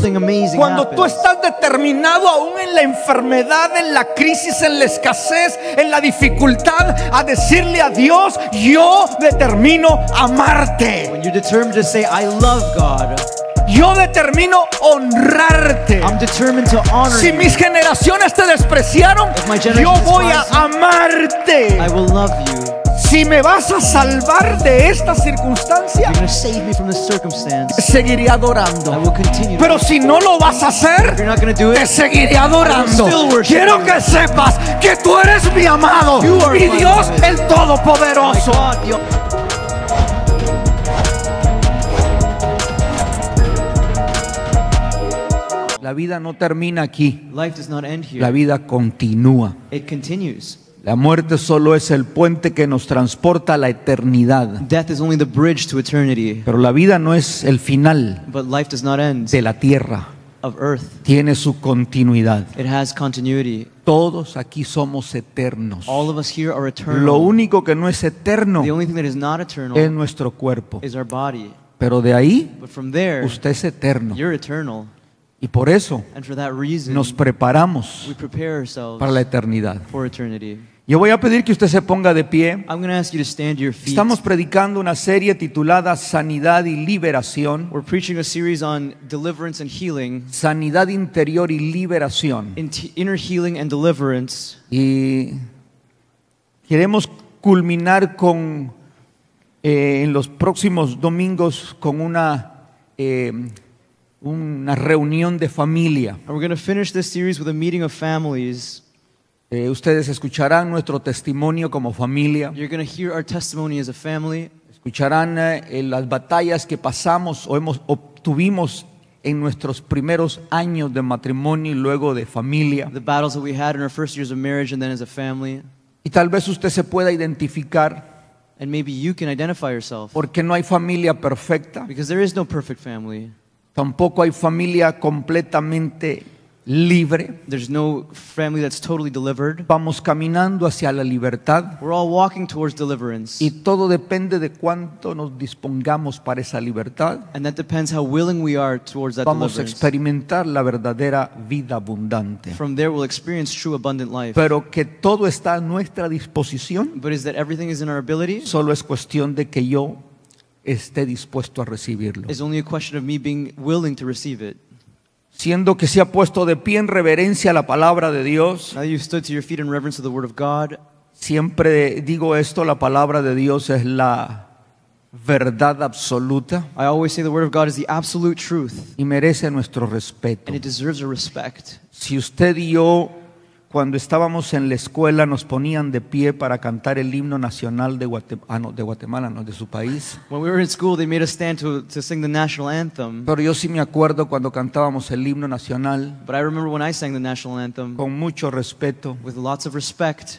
something amazing Cuando tú happens. estás determinado aún en la enfermedad, en la crisis, en la escasez, en la dificultad, a decirle a Dios: yo determino amarte. When you're determined to say, I love God. Yo determino honrarte. I'm determined to honor Si you. mis generaciones te despreciaron, If my generation yo voy a despised you, amarte. I will love you. Si me vas a salvar de esta circunstancia, You're going to save me from this circumstance. seguiré I adorando. will continue. Pero si no lo vas a If hacer, you're not going to do te it, seguiré adorando. still worship Quiero you. que sepas que tú eres mi amado, You are mi my Dios beloved. el my Todopoderoso. God, the La vida no termina aquí, life does not end here. la vida continúa. It continues. La muerte solo es el puente que nos transporta a la eternidad. Death is only the bridge to eternity. Pero la vida no es el final But life does not end de la tierra, of earth. tiene su continuidad. It has continuity. Todos aquí somos eternos. All of us here are eternal. Lo único que no es eterno The only thing that is not eternal es nuestro cuerpo. is our body. Pero de ahí But from there, usted es eterno. you're eternal. Y por eso And for that reason, nos preparamos we prepare ourselves para la eternidad. for eternity. Yo voy a pedir que usted se ponga de pie. I'm going to ask you to stand to your feet. Estamos predicando una serie titulada Sanidad y Liberación. We're preaching a series on deliverance and healing, Sanidad interior y liberación. inner healing and deliverance. Y queremos culminar con en los próximos domingos con una reunión de familia. And we're going to finish this series with a meeting of families. Ustedes escucharán nuestro testimonio como familia. You're going to hear our testimony as a family. Escucharán las batallas que pasamos o obtuvimos en nuestros primeros años de matrimonio y luego de familia. The battles that we had in our first years of marriage and then as a family. Y tal vez usted se pueda identificar And maybe you can identify yourself. porque no hay familia perfecta, Because there is no perfect family. tampoco hay familia completamente libre. There's no family that's totally delivered. Vamos caminando hacia la libertad We're all walking towards deliverance. y todo depende de cuánto nos dispongamos para esa libertad. And that depends how willing we are towards that Vamos a deliverance. experimentar la verdadera vida abundante. From there we'll experience true abundant life. Pero que todo está a nuestra disposición, But is that everything is in our ability? solo es cuestión de que yo esté dispuesto a recibirlo. It's only a question of me being willing to receive it. Siendo que se ha puesto de pie en reverencia a la palabra de Dios, Now that you've stood to your feet in reverence of the Word of God, siempre digo esto, la palabra de Dios es la verdad absoluta I always say the Word of God is the absolute truth, y merece nuestro respeto. and it deserves our respect. Si usted y yo, cuando estábamos en la escuela, nos ponían de pie para cantar el himno nacional de Guatemala, no, de su país. When we were in school, they made us stand to sing the national anthem. Pero yo sí me acuerdo cuando cantábamos el himno nacional But I remember when I sang the national anthem con mucho respeto. with lots of respect.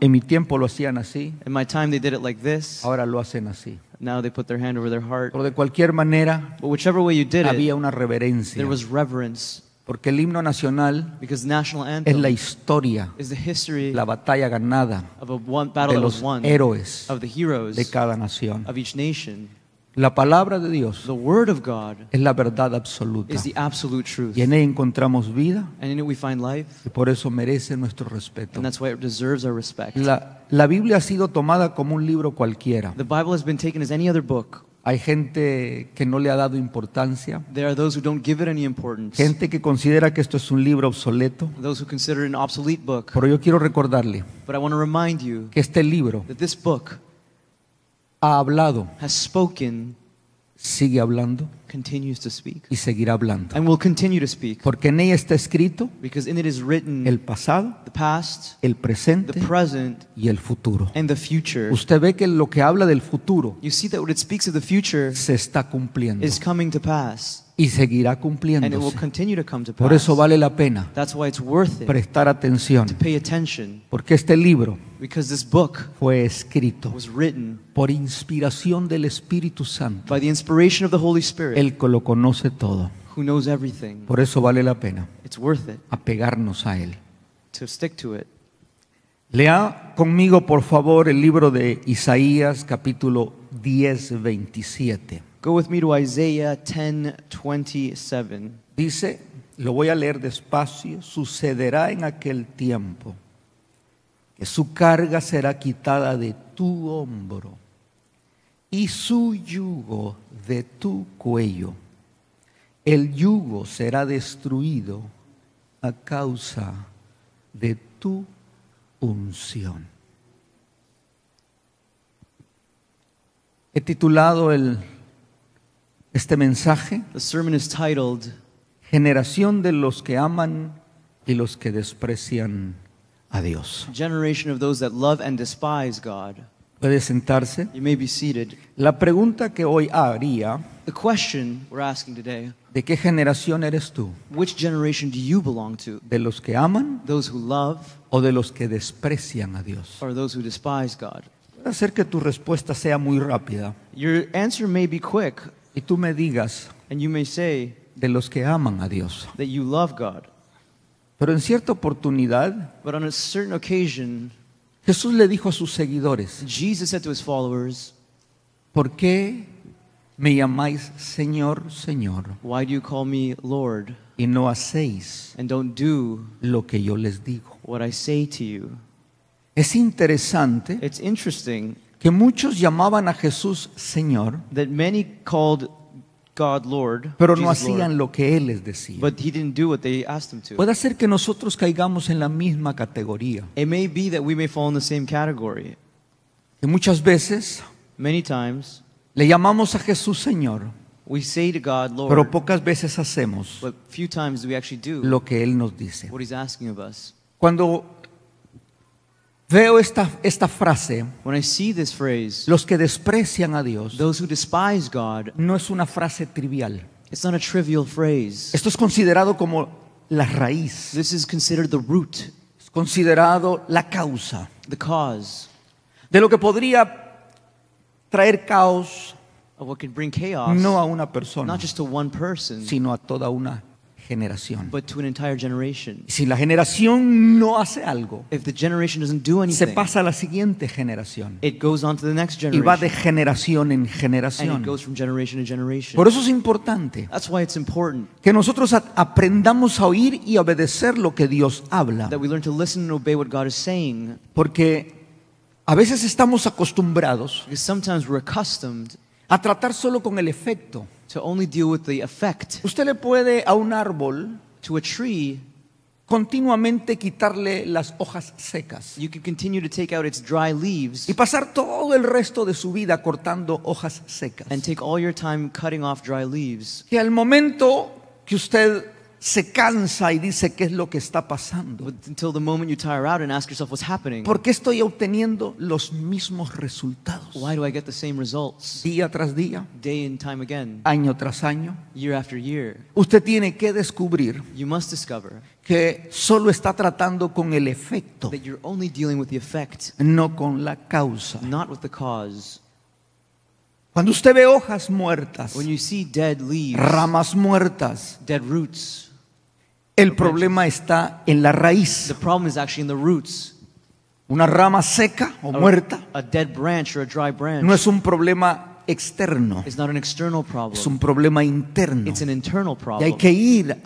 En mi tiempo lo hacían así, In my time, they did it like this. ahora lo hacen así. Now they put their hand over their heart. Pero de cualquier manera But whichever way you did había it, una reverencia, there was reverence. porque el himno nacional Because national es la anthem historia, is the history la batalla ganada of a battle de that was los won, héroes of the heroes de cada nación. of each nation. La palabra de Dios The Word of God es la verdad absoluta is the absolute truth. y en ella encontramos vida And in it we find life, y por eso merece nuestro respeto. and that's why it deserves our respect. La Biblia ha sido tomada como un libro cualquiera. The Bible has been taken as any other book. Hay gente que no le ha dado importancia, There are those who don't give it any importance, gente que considera que esto es un libro obsoleto, those who consider it an obsolete book. pero yo quiero recordarle But I want to remind you que este libro that this book ha hablado, has spoken, sigue hablando continues to speak, y seguirá hablando. and will continue to speak. Porque en ella está escrito Because in it is written el pasado, the past, el the presente present, y el futuro. and the future. Usted ve que lo que habla del futuro You see that when it speaks of the future se está cumpliendo is coming to pass, y seguirá and it will cumpliéndose. continue to come to Por pass. eso vale la pena That's why it's worth it prestar atención, to pay attention, porque este libro because this book fue escrito was written por inspiración del Espíritu Santo, by the inspiration of the Holy Spirit, el que lo conoce todo. who knows everything. Por eso vale la pena It's worth it apegarnos a él. to stick to it. Lea conmigo, por favor, el libro de Isaías, capítulo 10, 27. Go with me to Isaiah 10:27. Dice, lo voy a leer despacio: sucederá en aquel tiempo que su carga será quitada de tu hombro y su yugo de tu cuello. El yugo será destruido a causa de tu unción. He titulado este mensaje The sermon is titled, Generación de los que aman y los que desprecian a Dios. Generation of those that love and despise God. Puede sentarse. You may be seated. La pregunta que hoy haría: The question we're asking today, ¿de qué generación eres tú? which generation do you belong to? ¿De los que aman Those who love o de los que desprecian a Dios? or those who despise God? Puede hacer que tu respuesta sea muy rápida Your answer may be quick, y tú me digas: and you may say de los que aman a Dios. that you love God. Pero en cierta oportunidad But on a certain occasion, Jesús le dijo a sus seguidores: Jesus said to his followers, ¿por qué me llamáis Señor, Señor, "Why do you call me Lord y no hacéis and don't do lo que yo les digo? what I say to you?" Es interesante It's interesting que muchos llamaban a Jesús Señor, that many called God Lord, pero no Jesus Lord, hacían lo que Él les decía. but he didn't do what they asked him to. Puede ser que nosotros caigamos en la misma categoría. It may be that we may fall in the same category. Y muchas veces Many times le llamamos a Jesús Señor, we say to God, pero Lord, pocas veces hacemos but few times do we actually do lo que Él nos dice. what he's asking of us. Cuando veo esta frase, When I see this phrase, los que desprecian a Dios, those who despise God, no es una frase trivial. it's not a trivial phrase. Esto es considerado como la raíz, This is considered the root, es considerado la causa the cause de lo que podría traer caos of what could bring chaos, no a una persona, not just to one person, sino a toda una generación. but to an entire generation. Si la generación no hace algo, If the generation doesn't do se anything, pasa a la siguiente generación it goes on to the next y va de generation, generación en and it generación. goes from generation to generation. Por eso es importante That's why it's important que nosotros aprendamos a oír y obedecer lo que Dios habla, that we learn to listen and obey what God is saying, porque a veces estamos acostumbrados because sometimes we're accustomed a tratar solo con el efecto. to only deal with the effect. Usted le puede a un árbol To a tree, continuamente quitarle las hojas secas you can continue to take out its dry leaves y pasar todo el resto de su vida cortando hojas secas. and take all your time cutting off dry leaves. Que al momento que usted se cansa y dice qué es lo que está pasando, But until the moment you tire out and ask yourself what's happening. ¿por qué estoy obteniendo los mismos resultados Why do I get the same results día tras día, day and time again, año tras año? year after year? Usted tiene que descubrir You must discover que solo está tratando con el efecto, that you're only dealing with the effect, no con la causa. not with the cause. Cuando usted ve hojas muertas, When you see dead leaves, ramas muertas, dead roots, el problema está en la raíz. the problem is actually in the roots. Una rama seca o muerta A dead branch or a dry branch no es un problema externo, is not an external es problem. un problema interno. It's an internal Y hay problem. que ir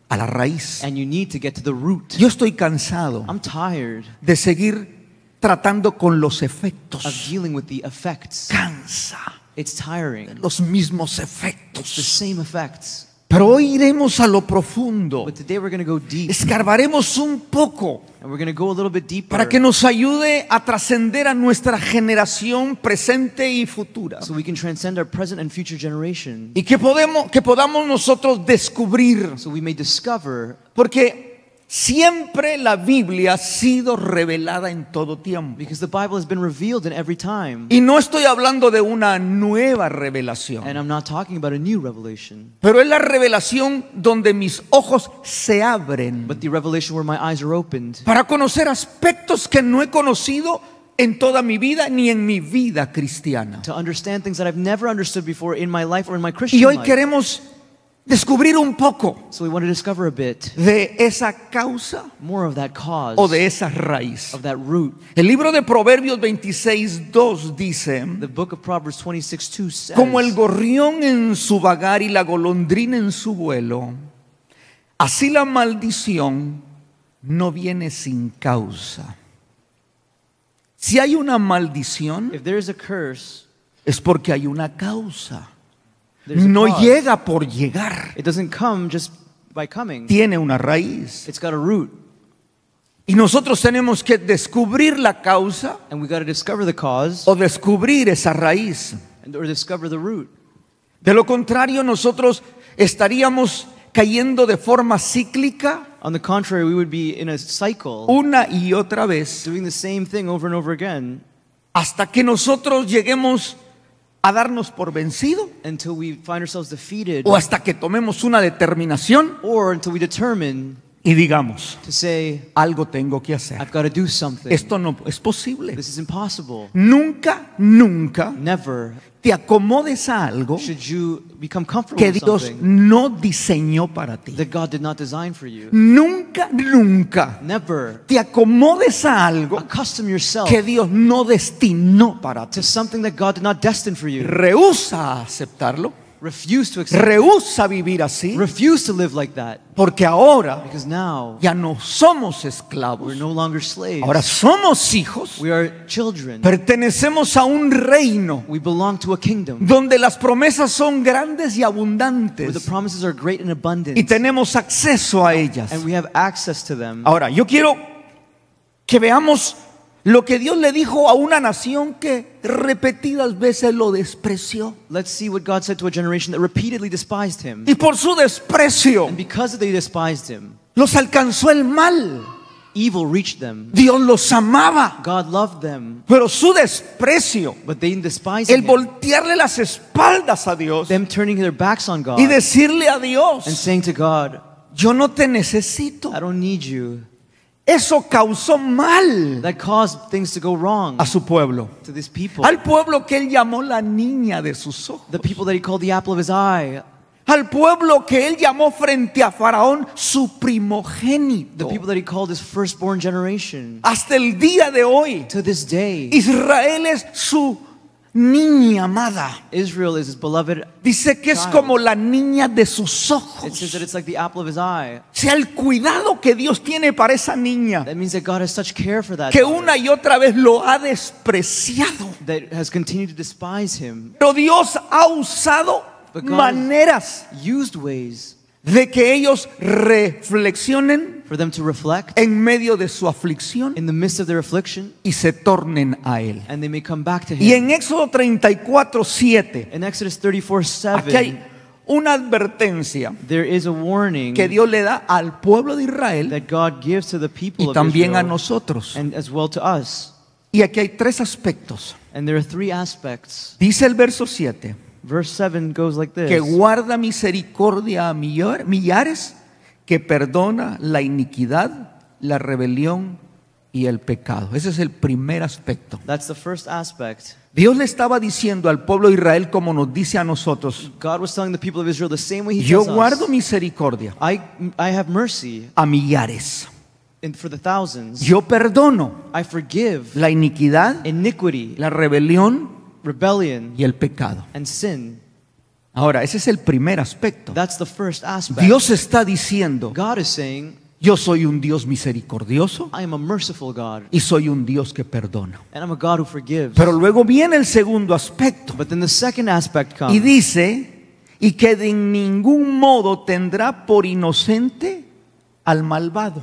a la raíz. And you need to get to the root. Yo estoy cansado I'm tired de seguir tratando con los of efectos. dealing with the effects. Cansa It's tiring. los mismos It's the efectos. same effects. Pero hoy iremos a lo profundo. But today we're going to go deep. Escarbaremos un poco And we're going to go a little bit deeper para que nos ayude a trascender a nuestra generación presente y futura. so we can transcend our present and future generation. Y que podamos nosotros descubrir, So we may discover, porque siempre la Biblia ha sido revelada en todo tiempo. because the Bible has been revealed in every time. Y no estoy hablando de una nueva revelación, And I'm not talking about a new revelation, pero es la revelación donde mis ojos se abren but the revelation where my eyes are opened para conocer aspectos que no he conocido en toda mi vida ni en mi vida cristiana. to understand things that I've never understood before in my life or in my Christian Y hoy life. queremos descubrir un poco So we want to discover a bit de esa causa more of that cause, o de esa raíz. of that root. El libro de Proverbios 26:2 dice: The book of Proverbs 26:2 says, como el gorrión en su vagar y la golondrina en su vuelo, así la maldición no viene sin causa. Si hay una maldición, if there is a curse, es porque hay una causa. there's a No cause. llega por llegar. It doesn't come just by coming. Tiene una raíz. It's got a root. Y nosotros tenemos que descubrir la causa And we got to discover the cause o descubrir esa raíz. or discover the root. De lo contrario, nosotros estaríamos cayendo de forma cíclica On the contrary, we would be in a cycle una y otra vez doing the same thing over and over again hasta que nosotros lleguemos a darnos por vencido until we find ourselves defeated o hasta que tomemos una determinación or until we determine y digamos, to say, algo tengo que hacer. I've got to do something. Esto no es posible. This is impossible. Nunca, nunca Never te acomodes a algo should you become comfortable que with Dios something no diseñó para ti. that God did not design for you. Nunca, nunca Never te acomodes a algo accustom yourself que Dios no destinó para ti. to something that God did not destine for you. Rehúsa aceptarlo. Refuse to accept it. Rehúsa vivir así. Refuse to live like that. Porque ahora Because now ya no somos we're esclavos. no longer slaves. Ahora somos hijos. We are children. Pertenecemos a un reino We belong to a kingdom donde las promesas son grandes y where the abundantes promises are great and abundant. y tenemos acceso a ellas. And we have access to them. Ahora, yo quiero que veamos lo que Dios le dijo a una nación que repetidas veces lo despreció. Let's see what God said to a generation that repeatedly despised him. Y por su desprecio And because they despised him, los alcanzó el mal. evil reached them. Dios los amaba, God loved them, pero su desprecio, but they despised el him. voltearle las espaldas a Dios Them turning their backs on God y decirle a and Dios, saying to God, yo no te necesito. I don't need you. Eso causó mal That caused things to go wrong a su pueblo, to this people. al pueblo que él llamó la niña de sus ojos, The people that he called the apple of his eye. al pueblo que él llamó frente a Faraón su The primogénito. people that he called his firstborn generation. Hasta el día de hoy, To this day, Israel es su niña amada. Israel is his beloved. Dice que es Child. como la niña de sus It says that ojos. it's like the apple of his eye. O sea, el cuidado que Dios tiene para esa niña, That means that God has such care for that que daughter, una y otra vez lo ha despreciado. that has continued to despise him. Pero Dios ha usado But God maneras used ways de que ellos reflexionen for them to reflect en medio de su aflicción in the midst of their affliction, y se tornen a Él. and they may come back to Y him. en Éxodo 34:7, In Exodus aquí 34:7, hay una advertencia there is a warning que Dios le da al pueblo de Israel that God gives to the people y of también a Israel nosotros. and as well to us. Y aquí hay tres aspectos. And there are three aspects. Dice el verso 7, Verse 7 goes like this. que guarda misericordia a millares, que perdona la iniquidad, la rebelión y el pecado. Ese es el primer aspecto. That's the first aspect. Dios le estaba diciendo al pueblo de Israel, como nos dice a nosotros: God was telling the people of Israel the same way he yo tells guardo us. misericordia I have mercy a millares. for the thousands. Yo perdono I forgive la iniquidad, iniquity, la rebelión rebellion, y el pecado. and sin. Ahora, ese es el primer aspecto. That's the first aspect. Dios está diciendo: God is saying, yo soy un Dios misericordioso I am a merciful God, y soy un Dios que perdona. and I'm a God who forgives. Pero luego viene el segundo aspecto But then the second aspect y comes. dice: y que de ningún modo tendrá por inocente al malvado.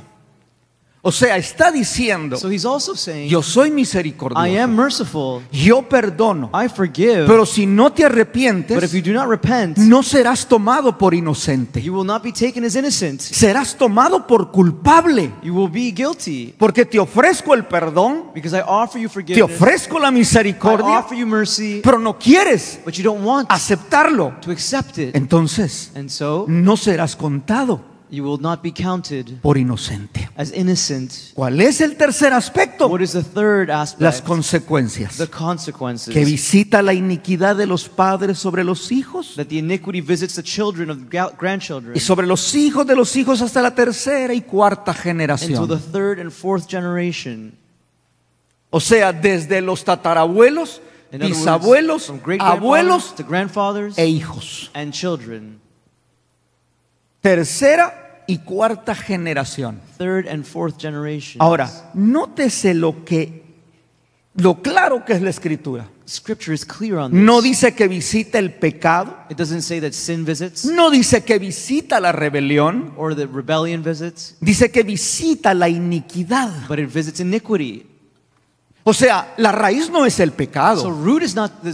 O sea, está diciendo: So he's also saying, yo soy I am misericordioso, merciful, yo perdono, I forgive, pero si no te but if arrepientes, you do not repent, no serás tomado por inocente, you will not be taken as innocent. serás tomado por culpable, You will be guilty, porque te ofrezco el perdón, because I offer you te forgiveness, ofrezco la I misericordia, offer you mercy, pero no quieres but you don't want aceptarlo. to accept it. Entonces, And so no serás contado you will not be counted por inocente. as innocent. ¿Cuál es el tercer aspecto? aspecto? What is the third Las aspect? consecuencias. The consequences. Que visita la iniquidad de los padres sobre los hijos That the iniquity visits the children of grandchildren y sobre los hijos hasta la tercera y cuarta into generación. the third and fourth generation. O sea, desde los tatarabuelos, In other words, bisabuelos, from great abuelos grandfathers to grandfathers e hijos. and children. Tercera y cuarta generación. Third and fourth generation. Ahora, nótese lo claro que es la escritura. Scripture is clear on this. No dice que visita el pecado, It doesn't say that sin visits no dice que visita la rebelión, or that rebellion visits, dice que visita la iniquidad. but it visits iniquity. O sea, la raíz no es el So pecado.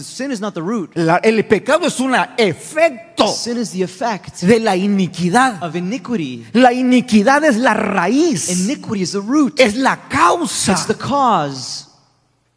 sin is not the root. El pecado es un efecto Sin is the effect de la iniquidad. of iniquity. La iniquidad es la raíz, Iniquity is the root. es la causa. It's the cause.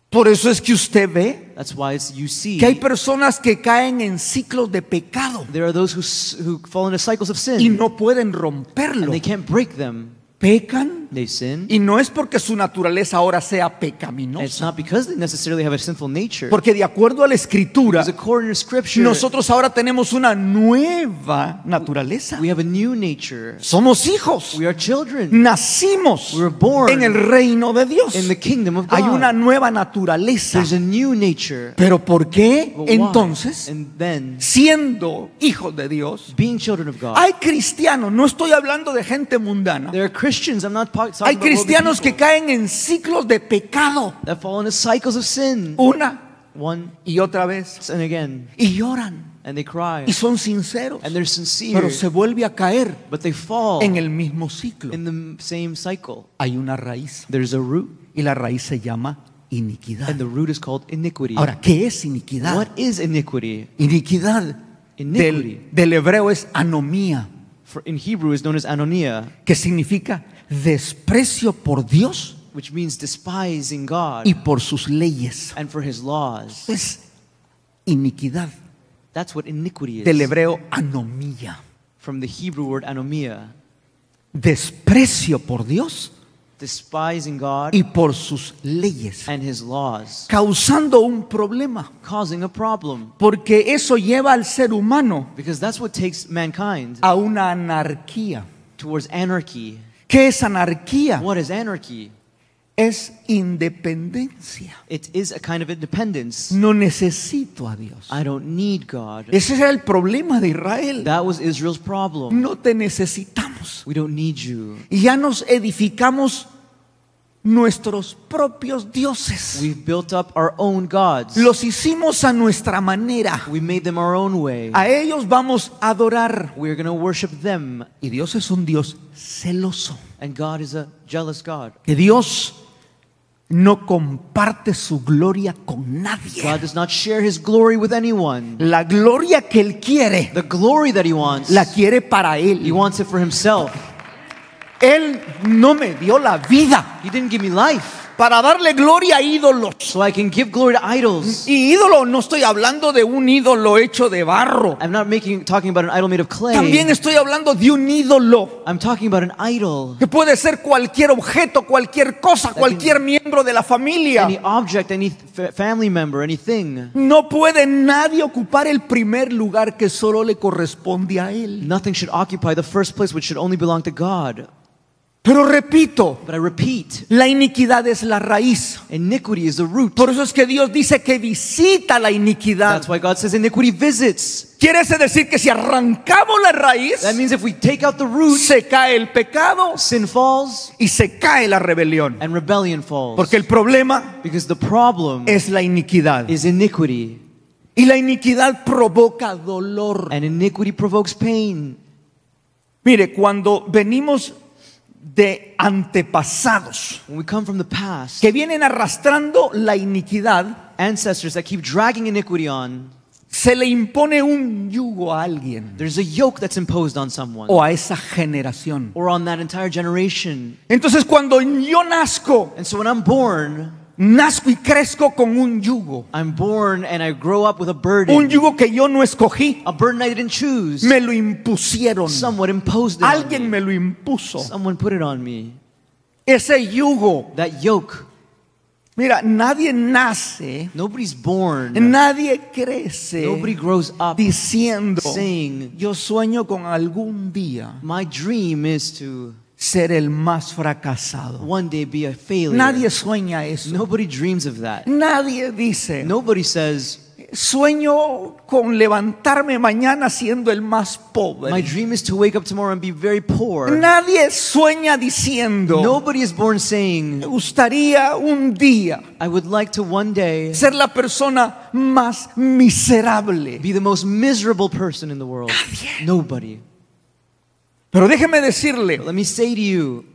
Por eso es que usted ve That's why you see que hay personas que caen en ciclos de pecado there are those who fall into cycles of sin y no pueden and romperlo. they can't break them. Pecan They sin. y no es porque su naturaleza ahora sea And it's pecaminosa. not because they necessarily have a sinful nature. Porque de acuerdo a la escritura, Because according to Scripture, nosotros ahora tenemos una nueva naturaleza. we have a new nature. Somos hijos. We are children Nacimos We were born en el reino de Dios. in the kingdom of Hay una God. nueva naturaleza. There's a new nature. Pero ¿por qué But why? entonces, And then, siendo hijos de Dios, being children of God, hay cristianos? No estoy hablando de gente mundana. there are Christians. I'm not talking Hay about worldly cristianos que people caen en ciclos de pecado that fall into cycles of sin. una One y otra vez and again, y lloran and they cry, y son sinceros, and they're sincere, pero se vuelve a caer but they fall en el mismo ciclo. in the same cycle. Hay una raíz There's a root, y la raíz se llama iniquidad. and the root is called iniquity. Ahora, ¿qué es iniquidad? What is iniquity? Iniquidad Iniquity. del hebreo es anomía, In Hebrew is known as anonia, que significa desprecio por Dios which means despising God y por sus leyes. and for His laws. Es iniquidad, That's what iniquity del is. hebreo anomía. From the Hebrew word anomia, Desprecio por Dios despising God y por sus leyes, and His laws, causando un problema, causing a problem. porque eso lleva al ser humano Because that's what takes mankind a una anarquía. towards anarchy. ¿Qué es anarquía? What is anarchy? Es independencia. It is a kind of independence. No necesito a Dios. I don't need God. Ese era el problema de Israel. That was Israel's problem. No te necesitamos. We don't need you. Y ya nos edificamos nuestros propios dioses. We've built up our own gods. Los hicimos a nuestra manera. We made them our own way. A ellos vamos a adorar. We're going to worship them. Y Dios es un Dios celoso. And God is a jealous God. Que Dios no comparte su gloria con nadie. God does not share His glory with anyone. La gloria que Él quiere, The glory that He wants, la quiere para He Él. wants it for Himself. Él no me dio la vida He didn't give me life para darle gloria a ídolos. so I can give glory to idols. Y ídolo, no estoy hablando de un ídolo hecho de barro. I'm not talking about an idol made of clay. También estoy hablando de un ídolo I'm talking about an idol. que puede ser cualquier objeto, cualquier cosa, cualquier miembro de la familia. Any object, any family member, anything. No puede nadie ocupar el primer lugar que solo le corresponde a Él. Nothing should occupy the first place which should only belong to God. Pero repito, But I repeat, la iniquidad es la raíz. iniquity is the root. Por eso es que Dios dice que visita la iniquidad. That's why God says iniquity visits. Quiere decir que si arrancamos la raíz, That means if we take out the root, se cae el pecado sin falls y se cae la rebelión. and rebellion falls. Porque el problema Because the problem es la iniquidad. is iniquity. Y la iniquidad provoca dolor. And iniquity provokes pain. Mire, cuando venimos de antepasados When we come from the past, que vienen arrastrando la iniquidad, ancestors that keep dragging iniquity on, se le impone un yugo a alguien there's a yoke that's imposed on someone o a esa generación. or on that entire generation. Entonces cuando yo nazco And so when I'm born y crezco con un yugo. and I grow up with a Un burden. yugo que yo no escogí. A burden I didn't choose. Me lo impusieron. Someone imposed it on Alguien me. me lo impuso. Someone put it on me. Ese yugo That yoke Mira, nadie nace, Nobody's born. nadie crece Nobody grows up diciendo, saying, yo sueño con algún día my dream is to ser el más fracasado. one day be a failure. Nadie sueña eso. Nobody dreams of that. Nadie dice, Nobody says, sueño con levantarme mañana siendo el más my pobre. dream is to wake up tomorrow and be very poor. Nadie sueña diciendo, Nobody is born me saying, gustaría un día I would like to one day ser la persona más miserable. be the most miserable person in the world. Nobody. Pero déjeme decirle, Let me say to you,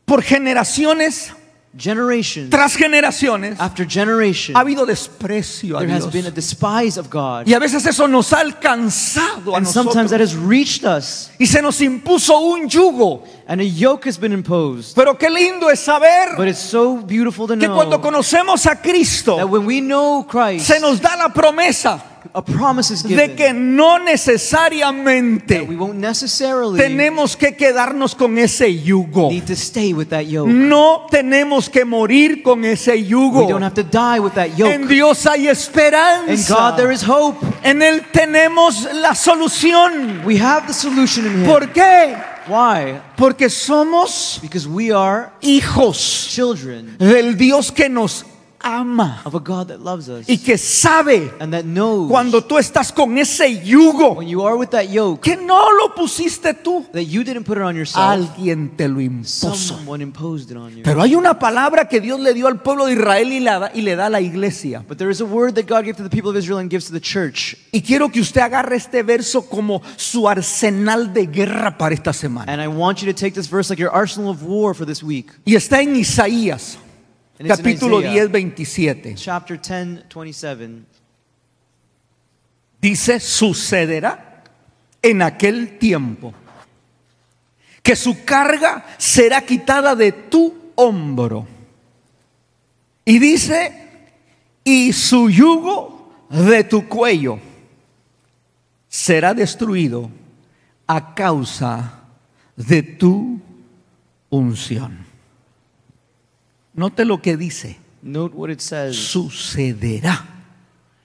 por generaciones generation tras generaciones after generation, ha habido desprecio a there has Dios. been a despise of God. Y a veces eso nos ha alcanzado a And sometimes that nosotros. has reached us, Y se nos impuso un yugo. and a yoke has been imposed. Pero qué lindo es saber But it's so beautiful to que cuando know conocemos a that Cristo, when we know Christ, se nos da la promesa a promise is de given que no that we necesariamente won't necessarily tenemos que quedarnos con ese yugo. need to stay with that yoke. No tenemos que morir con ese We yugo. don't have to die with that En yoke. Dios hay In esperanza. God there is hope. En Él tenemos la solución. We have the solution in Him. ¿Por qué? Why? Porque somos Because we are hijos children del Dios que nos ama of a God that loves us y que sabe and that knows cuando tú estás con ese yugo when you are with that yoke que no lo pusiste tú, that you didn't put it on yourself, alguien te lo impuso. someone imposed it on you. Pero hay una palabra que Dios le dio al pueblo de Israel y le da a la iglesia. But there is a word that God gave to the people of Israel and gives to the church. Y quiero que usted agarre este verso como su arsenal de guerra para esta semana. And I want you to take this verse like your arsenal of war for this week. Y está en Isaías, And it's in capítulo Isaiah, 10, 27. chapter 10:27. Dice, sucederá en aquel tiempo que su carga será quitada de tu hombro. Y dice, y su yugo de tu cuello será destruido a causa de tu unción. Note lo que dice, Note what it says. sucederá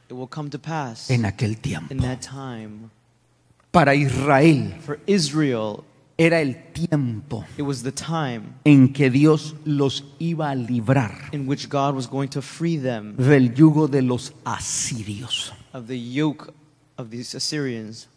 It will come to pass en aquel tiempo. in that time. Para Israel For Israel, era el tiempo it was the time en que Dios los iba a librar in which God was going to free them del yugo de los asirios. of the yoke of these Assyrians.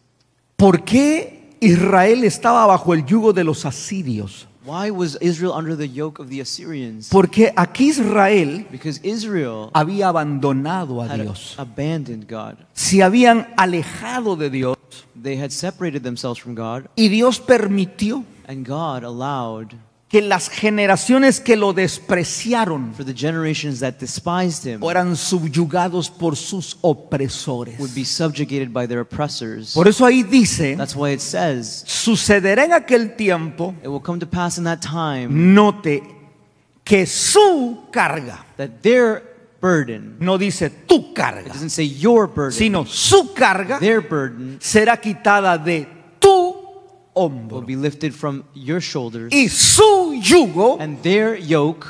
¿Por qué Israel estaba bajo el yugo de los asirios? Why was Israel under the yoke of the Assyrians? Porque aquí Israel Because Israel había abandonado a had Dios. abandoned God. Se habían alejado de Dios They had separated themselves from God, y Dios permitió and God allowed que las generaciones que lo despreciaron for the generations that despised Him fueran subyugados por sus opresores. would be subjugated by their oppressors. Por eso ahí dice, That's why it says, sucederá en aquel tiempo, it will come to pass in that time note, que su carga, that their burden, no dice tu it carga, doesn't say your burden, sino su carga their burden será quitada de tu will hombro. be lifted from your shoulders, Y su yugo, and their yoke,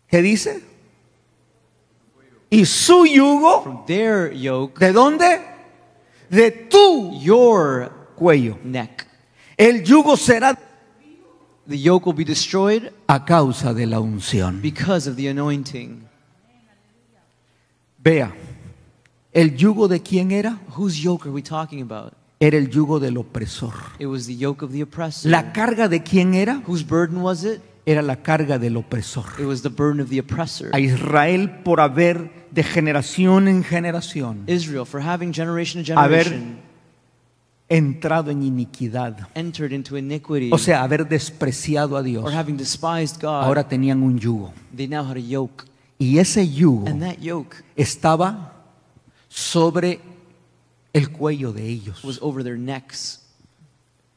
¿qué dice? Y su yugo, from their yoke, ¿de dónde? De tu your cuello. neck. El yugo será The yoke will be destroyed a causa de la unción. because of the anointing. Vea, ¿el yugo de quién era? Whose yoke are we talking about? Era el yugo del opresor. It was the yoke of the oppressor. ¿La carga de quién era? Whose burden was it? Era la carga del opresor. It was the burden of the oppressor. A Israel por haber de generación en generación Israel, for having generation to haber generation entrado en iniquidad, entered into iniquity, o sea, haber despreciado a Dios. or having despised God, Ahora tenían un yugo. they now had a yoke. Y ese yugo And that yoke estaba sobre el cuello de ellos. was over their necks.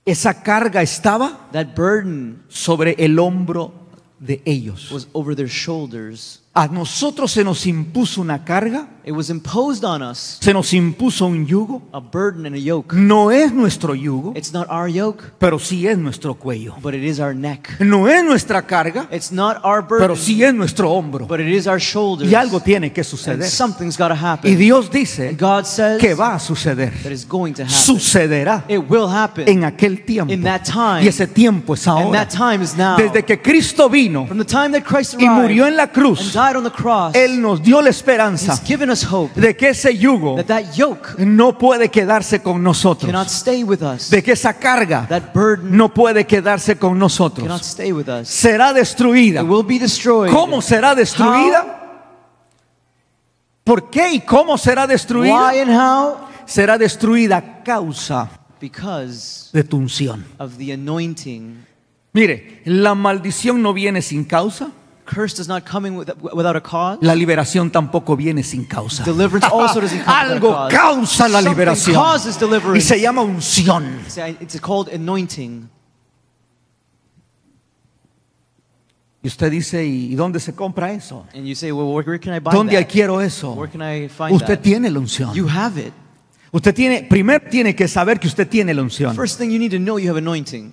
Esa carga estaba That burden sobre el hombro de ellos. was over their shoulders. A nosotros se nos impuso una carga, It was imposed on us, se nos impuso un yugo. a burden and a yoke. No es nuestro yugo, It's not our yoke, pero sí es nuestro cuello. but it is our neck. No es nuestra carga, It's not our pero burden, sí es nuestro hombro. but it is our shoulders. Y algo tiene que And suceder. something's got to Y happen. Dios dice And God says que va a suceder. that it's going to happen. Sucederá It will happen. en aquel tiempo. In that time. Y ese tiempo es And ahora. that time is now. Desde que Cristo vino From the time that Christ y murió arrived en la and cruz, died on the cross, Él nos dio la esperanza He's given us hope de que ese yugo that yoke no puede quedarse con cannot nosotros. stay with us. De que esa carga That burden no puede quedarse con cannot nosotros. stay with us. Será destruida. It will be destroyed. ¿Cómo será destruida? ¿Por qué y cómo será Why destruida? and how? Será destruida a causa Because de tu unción. of the anointing. Mire, la maldición no viene sin causa, Curse does not come in without a cause. la liberación tampoco viene sin causa. Deliverance also doesn't come without Algo a cause. causa la Something liberación causes y deliverance. se llama unción. It's called anointing. Y usted dice, ¿y dónde se compra eso? And you say, well, where can I buy ¿Dónde that? adquiero eso? Where can I find Usted that? tiene la unción. You have it. Usted primero tiene que saber que usted tiene la unción First thing you need to know, you have anointing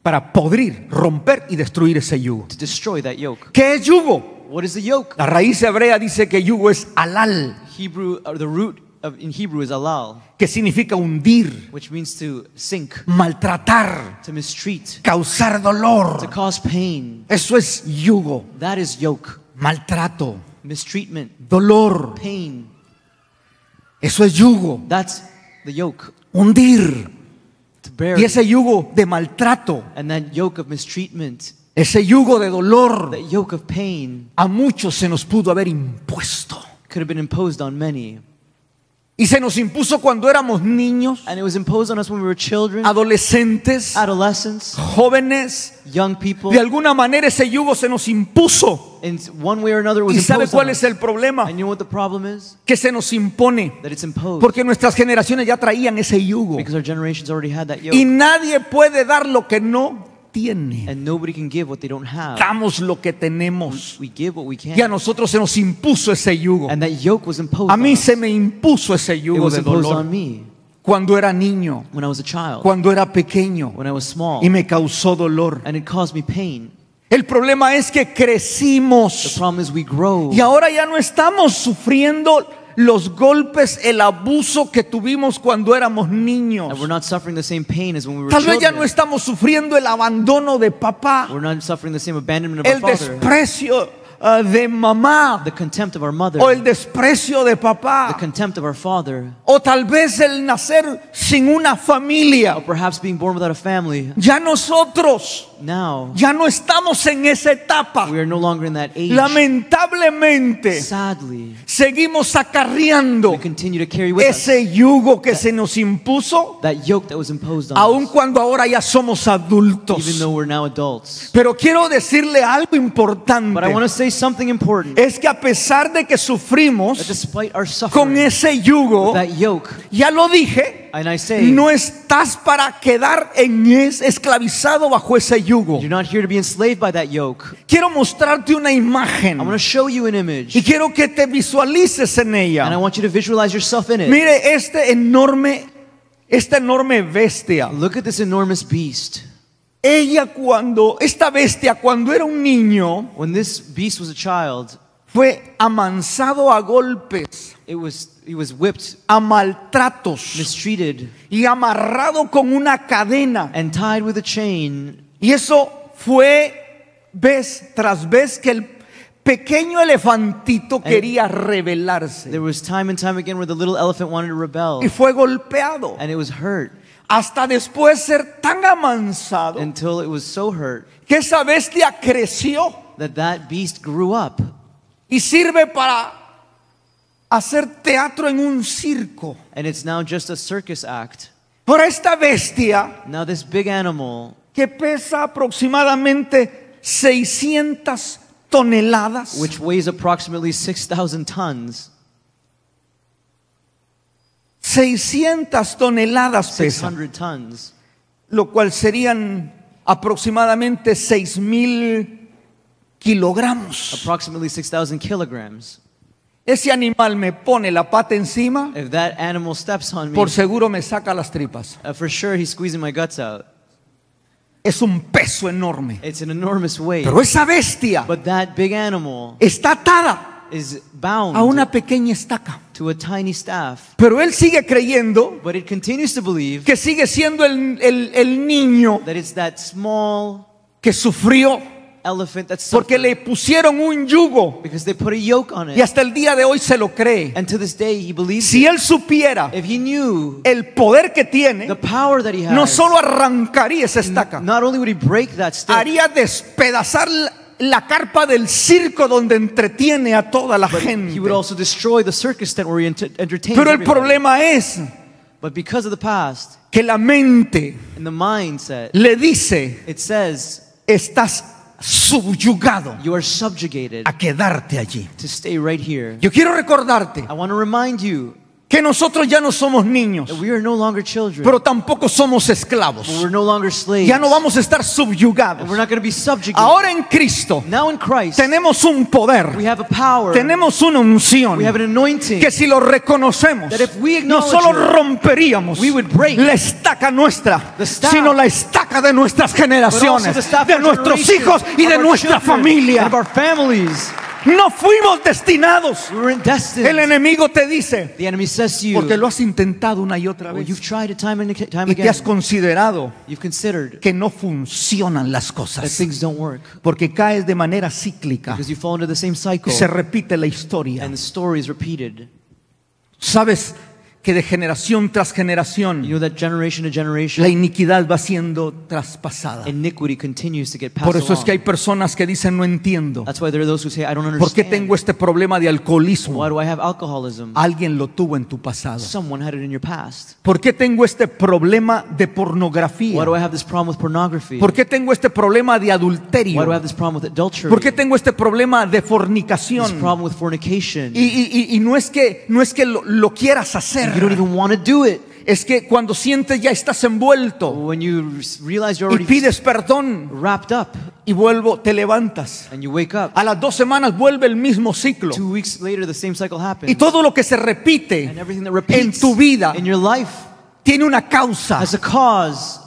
para poder romper y destruir ese yugo. to destroy that yoke. ¿Qué es yugo? What is the yoke? La raíz hebrea dice que yugo es alal, The root in Hebrew is alal, que significa hundir, which means to sink, maltratar, to mistreat, causar to dolor. cause pain. Eso es yugo, That is yoke. maltrato, Mistreatment, dolor. pain. Eso es yugo, That's the yoke. hundir. To bear. Y ese yugo de maltrato, And that yoke of mistreatment, ese yugo de dolor, that yoke of pain, a muchos se nos pudo haber impuesto. could have been imposed on many. Y se nos impuso cuando éramos niños, And it was imposed on us when we were children, adolescentes, adolescents, jóvenes. young people. De alguna manera ese yugo se nos impuso. In one way or another, it was ¿Y sabe imposed cuál on es us. el problema? And you know what the problem is? Que se nos impone. That it's imposed. Porque nuestras generaciones ya traían ese yugo. Because our generations already had that yoke. Y nadie puede dar lo que no tiene. And nobody can give what they don't have. Damos lo que tenemos. We give what we can. Y a nosotros se nos impuso ese yugo. And that yoke was imposed A mí on us. se me impuso ese It yugo was de imposed dolor on me cuando era niño, when I was a child, cuando era pequeño, when I was small. y me causó dolor. And it caused me pain. El problema es que The crecimos problem is we grow. y ahora ya no estamos sufriendo los golpes, el abuso que tuvimos cuando éramos niños. And we're not suffering the same pain as when we were Tal vez ya no children. estamos sufriendo el abandono de papá, We're not suffering the same abandonment of el our father. desprecio de mamá, The contempt of our mother. o el desprecio de The papá, contempt of our father. o tal vez el nacer sin una familia. Or perhaps being born without a family. Ya nosotros Now, ya no estamos en esa etapa. we are no longer in that age. Lamentablemente Sadly, seguimos acarreando we continue to carry with us ese yugo que se nos impuso, that yoke that was imposed on aun us, cuando ahora ya somos adultos. even though we're now adults. Pero quiero decirle algo importante. But I want to say something important. Es que a pesar de que That sufrimos despite our con suffering, ese yugo, that yoke, ya lo dije, and I say, no estás para quedar esclavizado bajo ese yugo. you're not here to be enslaved by that yoke. Quiero mostrarte una imagen I want to show you an image, y quiero que te visualices en and I ella. want you to visualize yourself in it. Mire esta enorme bestia. Look at this enormous beast. Esta bestia cuando era un niño When this beast was a child, fue amansado a golpes, he was whipped, a maltratos mistreated, y amarrado con una cadena. and tied with a chain. Y eso fue vez tras vez que el pequeño elefantito quería rebelarse There was time and time again where the little elephant wanted to rebel, y fue golpeado and it was hurt hasta después ser tan amansado until it was so hurt que esa bestia creció that beast grew up, y sirve para hacer teatro en un circo. and it's now just a circus act. Por esta bestia Now this big animal que pesa aproximadamente 600 toneladas, which weighs approximately 6,000 tons, 600 toneladas pesa, 600 tons, lo cual serían aproximadamente 6,000 kilogramos. approximately 6,000 kilograms. Ese animal me pone la pata encima, If that animal steps on me, por seguro me saca las tripas. for sure he's squeezing my guts out. Es un peso enorme. It's an enormous weight. Pero esa bestia But that big animal está atada is bound a una pequeña estaca. to a tiny staff. Pero él sigue creyendo But it continues to believe que sigue siendo el niño that it's that small que sufrió elephant that's porque le pusieron un yugo because they put a yoke on y it. hasta el día de hoy se lo cree. And to this day he believes Si it. él supiera If he knew el poder que tiene, the power that he has, no solo arrancaría esa estaca, not only would he break that stick, haría despedazar la carpa del circo donde entretiene a toda la but gente. he would also destroy the circus tent where he entertains Pero el everybody. problema es But because of the past que la mente and the mindset, le dice: it says estás subyugado you are subjugated a quedarte allí. to stay right here. Yo quiero recordarte I want to remind you que nosotros ya no somos niños, that we are no longer children, pero tampoco somos esclavos. but we're no longer slaves. Ya no vamos a estar And subyugados. we're not going to be subjugated. Ahora en Cristo Now in Christ, tenemos un poder, we have a power, tenemos una unción we have an anointing, que si lo reconocemos, that if we no acknowledge solo it, romperíamos we would break la estaca nuestra, the staff, sino la estaca de nuestras but also generaciones, the staff de of nuestros generation, hijos y of de our nuestra children, familia. and of our families. No fuimos destinados. We were destined. El enemigo te dice, The enemy says to you, porque lo has intentado una y otra well, vez you've tried it time and time y te again. has considerado You've considered que no funcionan las that cosas, things don't work porque caes de manera cíclica because you fall into the same cycle y se repite la historia. and the story is repeated. Sabes que de generación tras generación You know that generation to la generation, iniquidad va siendo traspasada. iniquity continues to get Por passed eso es que hay along. personas que dicen: no entiendo. That's why there are those who say, I don't ¿Por qué understand. tengo este problema de alcoholismo? Why do I have alcoholism? Alguien lo tuvo en tu pasado. Someone had it in your past. ¿Por qué tengo este problema de pornografía? Why do I have this problem with pornography? ¿Por qué tengo este problema de Why do I adulterio? have this problem with adultery? ¿Por qué tengo este problema de This fornicación? problem with fornication? Y no es que lo quieras hacer. You don't even want to do it. Es que cuando sientes ya estás envuelto When you realize you're y already pides perdón wrapped up y te levantas. and you wake up, A las 2 semanas vuelve el mismo ciclo. 2 weeks later the same cycle happens. Y todo lo que se repite And everything that en repeats tu vida in your life tiene una causa. has a cause,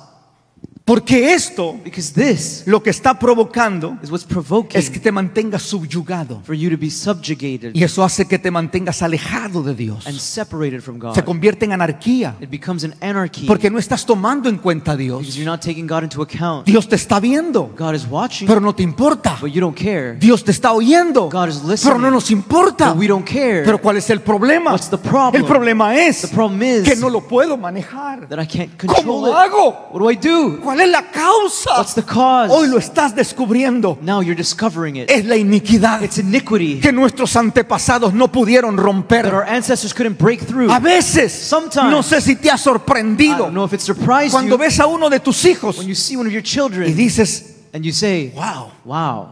Porque esto because this lo que está provocando is what's provoking es que te mantengas subyugado. for you to be subjugated Y eso hace que te mantengas alejado de Dios. and separated from God. Se convierte en anarquía. It becomes an anarchy Porque no estás tomando en cuenta a because Dios. you're not taking God into account. Dios te está viendo, God is watching, pero no te importa. but you don't care. Dios te está oyendo, God is listening, pero no nos importa. but we don't care. Pero ¿cuál es el problema? What's the problem? El problema es The problem is que no lo puedo manejar. that I can't ¿Cómo control lo it. hago? What do I do? ¿Cuál es la causa? What's the cause? Hoy lo estás descubriendo. Now you're discovering it. Es la iniquidad It's iniquity que nuestros antepasados no pudieron that romper. our ancestors couldn't break through. A veces, Sometimes, no sé si te ha I sorprendido don't know if it surprised cuando you ves a uno de tus hijos when you see one of your y children dices: and you say, wow, wow,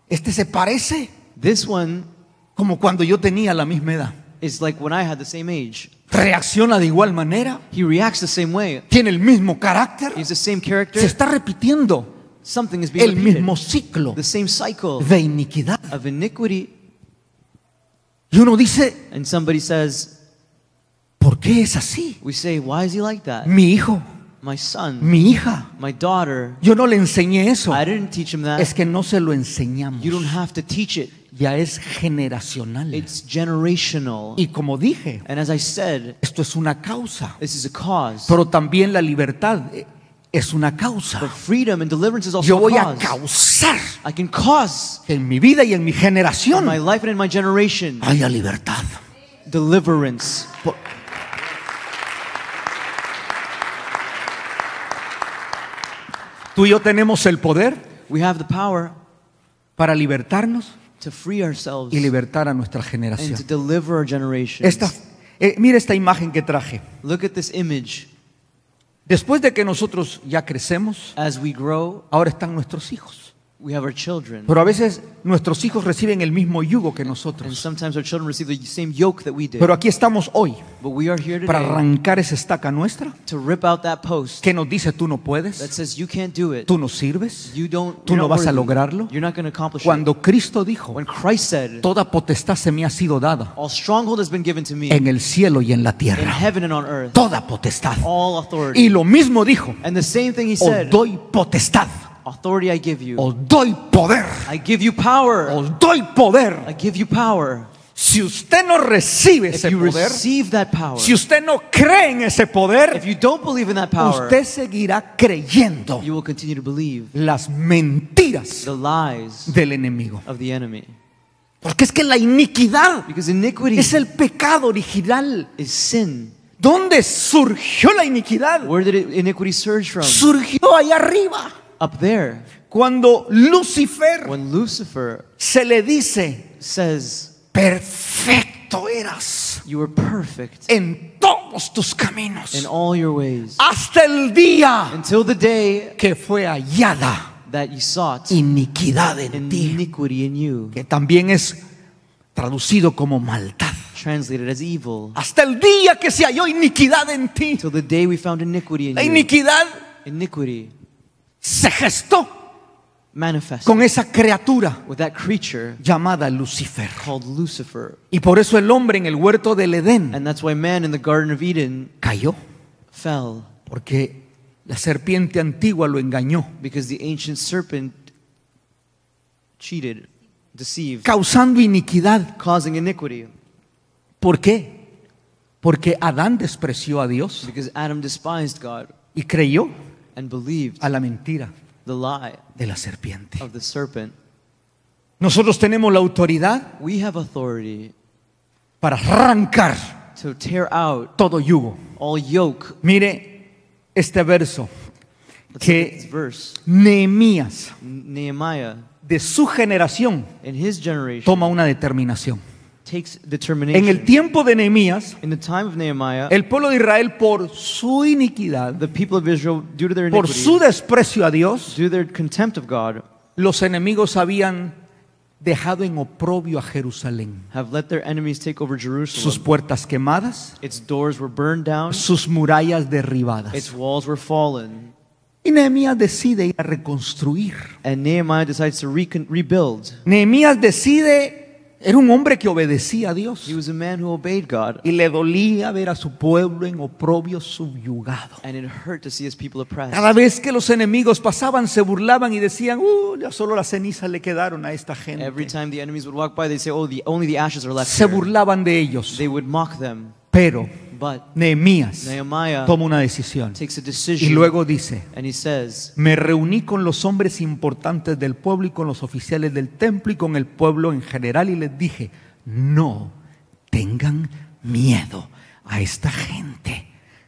este se parece this one como cuando yo tenía la misma edad. is like when I had the same age. Reacciona de igual manera, He reacts the same way. tiene el mismo carácter. He's the same character. Se está repitiendo Something is being el repeated. mismo ciclo The same cycle de iniquidad. of iniquity. Y uno dice: And somebody says, ¿por qué es así? we say, why is he like that? Mi hijo, My son, mi hija, my daughter, yo no le enseñé eso. I didn't teach him that. Es que no se lo enseñamos. You don't have to teach it. Ya es generacional. It's generational. Y como dije, And as I said, esto es una causa, this is a cause. pero también la libertad es una causa. But freedom and deliverance is also Yo voy a a cause. causar I can cause que en mi vida y en mi in generación my life and in my generation haya libertad. deliverance. Tú y yo tenemos el poder We have the power para libertarnos to free ourselves y libertar a nuestra and to generación. deliver our generations. Mira esta imagen que traje. Look at this image. Después de que nosotros ya crecemos, As we grow, ahora están nuestros hijos. We have our children. Pero a veces nuestros hijos reciben el mismo yugo que And nosotros. sometimes our children receive the same yoke that we did. Pero aquí estamos hoy But we are here para today arrancar esa estaca nuestra to rip out that post que nos dice tú no that puedes, says you can't do it. tú no sirves, You don't. tú You're no not vas a worthy. lograrlo. You're not going to accomplish it. Cuando Cristo dijo, When Christ said, toda potestad se me ha sido dada all stronghold has been given to me en el cielo y en la in tierra. heaven and on earth. Toda potestad. All authority. Y lo mismo dijo, And the same thing he os said, doy potestad, authority I give you. os doy poder, I give you power. os doy poder. I give you power. Si usted no recibe If ese you poder, receive that power, si usted no cree en ese poder, if you don't believe in that power, usted seguirá creyendo you will continue to believe las mentiras the lies del enemigo. of the enemy. Porque es que la iniquidad Because iniquity es el pecado original. is sin. ¿Dónde surgió la iniquidad? Where did iniquity surge from? Surgió ahí arriba. Up there. Cuando Lucifer When Lucifer se le dice, says, perfecto eras you were perfect en todos tus caminos, in all your ways, hasta el día until the day que fue hallada that you sought iniquidad en ti, iniquity in you, que también es traducido como maldad. translated as evil. Hasta el día que se halló iniquidad en ti. Till the day we found iniquity in La you. iniquidad Iniquity se gestó manifested con esa criatura with that creature llamada Lucifer. called Lucifer. Y por eso el hombre en el huerto del Edén And that's why man in the Garden of Eden cayó, fell, porque la serpiente antigua lo engañó, because the ancient serpent cheated, deceived, causando iniquidad. causing iniquity. ¿Por qué? Porque Adán despreció a Dios Because Adam despised God y creyó and believed a la mentira the lie de la serpiente. of the serpent. Nosotros tenemos la autoridad We have authority para arrancar to tear out todo yugo. all yoke. Mire este verso Let's look at this que verse. Nehemías Nehemiah, de su generación in his generation, toma una determinación. takes En determination. el tiempo de Nehemías, In the time of Nehemiah, el pueblo de Israel por su iniquidad, the people of Israel, due to their por iniquity, su desprecio a Dios, due to their contempt of God, los enemigos habían dejado en oprobio a Jerusalén. have let their enemies take over Sus Jerusalem. puertas quemadas, Its doors were burned down, sus murallas its derribadas. walls were fallen, Y Nehemías decide ir a reconstruir. and Nehemiah decides to rebuild. Nehemías decide, era un hombre que obedecía a Dios He was a man who obeyed God, y le dolía ver a su pueblo en oprobio subyugado. and it hurt to see his people oppressed. Cada vez que los enemigos pasaban, se burlaban y decían, ya solo las cenizas le quedaron a esta Every gente. time the enemies would walk by, they'd say, "Oh, only the ashes are left Se here." burlaban de ellos. They would mock them. Pero But Nehemías Nehemiah toma una decisión takes a y decision, luego dice, and he says, me reuní con los hombres importantes del pueblo y con los oficiales del templo y con el pueblo en general y les dije, no tengan miedo a esta gente.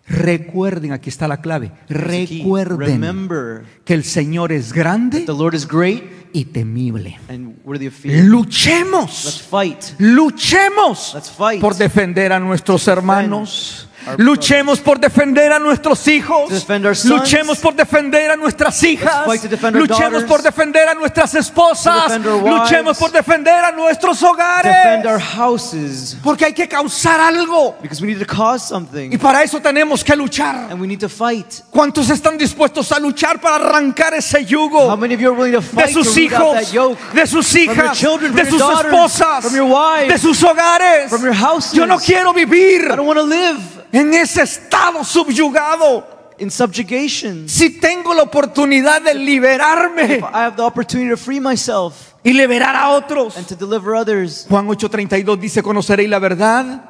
Recuerden, aquí está la clave, Here's the key. recuerden Remember que el Señor es grande the Lord is great y temible. and worthy of fear. Let's Luchemos, fight. luchemos Let's fight. por defender a nuestros hermanos. Luchemos por defender a nuestros hijos. Defend our sons. Luchemos por defender a nuestras hijas. fight to defend our Luchemos daughters. por defender a nuestras esposas. To defend our wives. Luchemos por defender a nuestros hogares. Defend our houses, Porque hay que causar algo. because we need to cause something, Y para eso tenemos que luchar. and we need to fight. ¿Cuántos están dispuestos a luchar para arrancar ese yugo? How many of you are willing to De fight to sus root out hijos, that yoke de sus from your hijas, children, de from your sus daughters, esposas, from your wives, de sus hogares? from your houses? Yo no quiero vivir I don't want to live en ese estado subyugado. in subjugation. Si tengo la oportunidad de liberarme If I have the opportunity to free myself y liberar a otros. and to deliver others, Juan 8:32 dice, conoceréis la verdad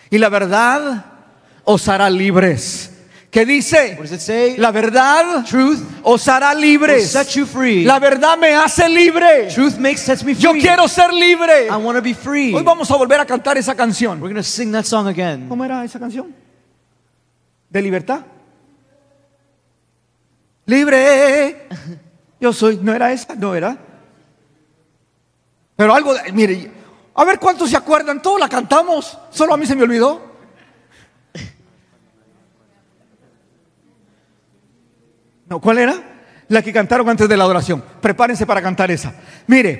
y la verdad os hará libres. ¿Qué dice? what does it say? La verdad Truth os hará will libres. set you free. La verdad me hace libre. Truth sets me free. Yo quiero ser libre. I want to be free. Hoy vamos a volver a cantar esa canción. We're going to sing that song again. ¿Cómo era esa canción? ¿De libertad? Libre. Yo soy. ¿No era esa? No era. Pero algo, mire, a ver cuántos se acuerdan. Todos la cantamos. Solo a mí se me olvidó. No, ¿cuál era? La que cantaron antes de la adoración. Prepárense para cantar esa. Mire,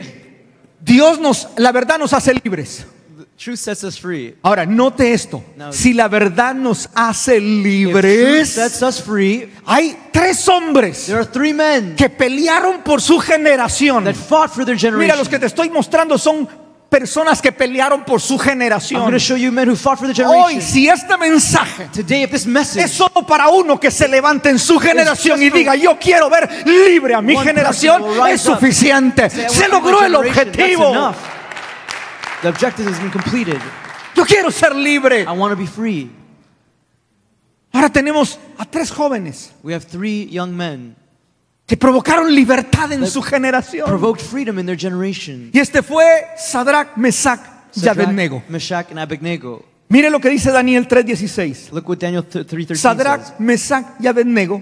la verdad nos hace libres. The truth sets us free. Ahora, note esto. Now, Si la verdad nos hace If truth libres, sets us free, hay 3 hombres there are 3 men que pelearon por su generación. that fought for their Mira, generation. los que te estoy mostrando son personas que pelearon por su I'm generación. going to show you men who fought for their Hoy, generation. si este mensaje Today, if this message es solo para uno que se levante en su generación just y diga, yo quiero ver libre a mi one generación, person will rise es suficiente. say, I Se want logró my el generation, that's objetivo. enough. The objective has been completed. Yo quiero ser libre. I want to be free. Ahora tenemos a 3 jóvenes We have 3 young men que provocaron libertad en su generación. provoked freedom in their generation. Y este fue Sadrach, Mesach y Abednego. Shadrach, Meshach, and Abednego. Mire lo que dice Daniel 3:16. Look what Daniel 3:13 says. Sadrach, Mesach y Abednego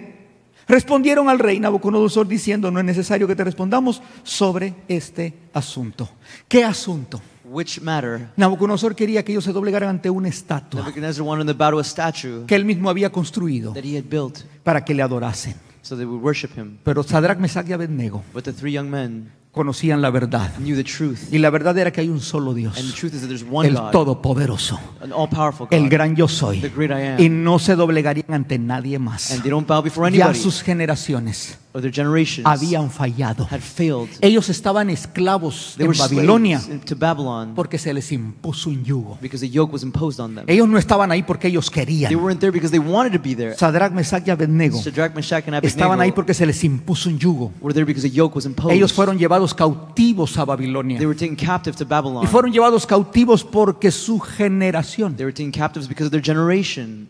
respondieron al rey Nabucodonosor diciendo, no es necesario que te respondamos sobre este asunto. ¿Qué asunto? Which matter? Nabucodonosor quería que ellos se doblegaran ante una estatua Nebuchadnezzar wanted them to bow to a statue que él mismo había construido that he had built para que le adorasen. so they would worship him. Pero Sadrach, Mesach y Abednego But the 3 young men conocían la verdad. knew the truth. Y la verdad era que hay un solo And the Dios, truth is that there's one el God, Todopoderoso, an all-powerful el God. gran yo soy. The great I am. Y no se doblegarían ante nadie más. And they don't bow before Ya anybody sus generaciones or their generations habían fallado. had failed. Ellos estaban esclavos They en were Babilonia slaves to Babylon porque se les impuso un yugo. because the yoke was imposed on them. Ellos no estaban ahí porque ellos They querían. weren't there because they wanted to be there. Sadrach, Mesach y Abednego Shadrach, Meshach, and estaban ahí Abednego porque se les impuso un yugo. were there because the yoke was imposed. Ellos fueron llevados cautivos a Babilonia. They were taken captive to Babylon. Y fueron llevados cautivos porque su generación They were taken captives because of their generation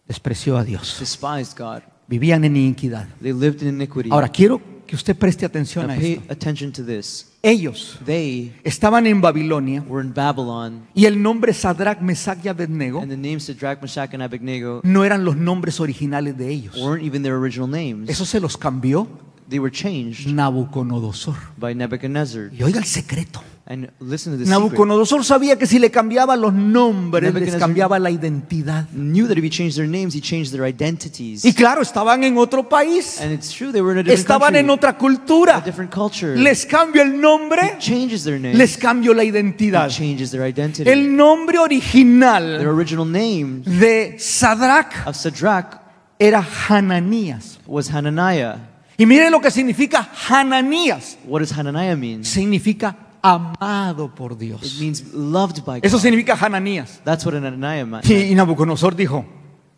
despreció a Dios. despised God. Vivían en iniquidad. They lived in iniquity. Ahora quiero que usted preste atención Now a pay esto. attention to this. Ellos They estaban en Babilonia were in Babylon, y el nombre Sadrach, Mesach y Abednego and the names Shadrach, Meshach, and Abednego no eran los nombres originales de ellos. weren't even their original names. Eso se los cambió They were changed Nabucodonosor. by Nebuchadnezzar. Y oiga el secreto. And listen to the secret. Nabucodonosor sabía que si le cambiaba los nombres, les Nebuchadnezzar cambiaba la identidad. Knew that if he changed their names, he changed their identities. Y claro, estaban en otro país. And it's true, they were in a different Estaban country, en otra a cultura. different culture. Les cambio el nombre, He changes their names. les cambio la He identidad. changes their identity. El nombre Their original original name de Sadrach of Shadrach era Hananías. was Hananiah. Y miren lo que significa Hananías. What does Hananiah mean? Significa amado por It Dios. means loved by Eso God. significa Hananías. That's what Hananiah meant. Y Nabucodonosor dijo,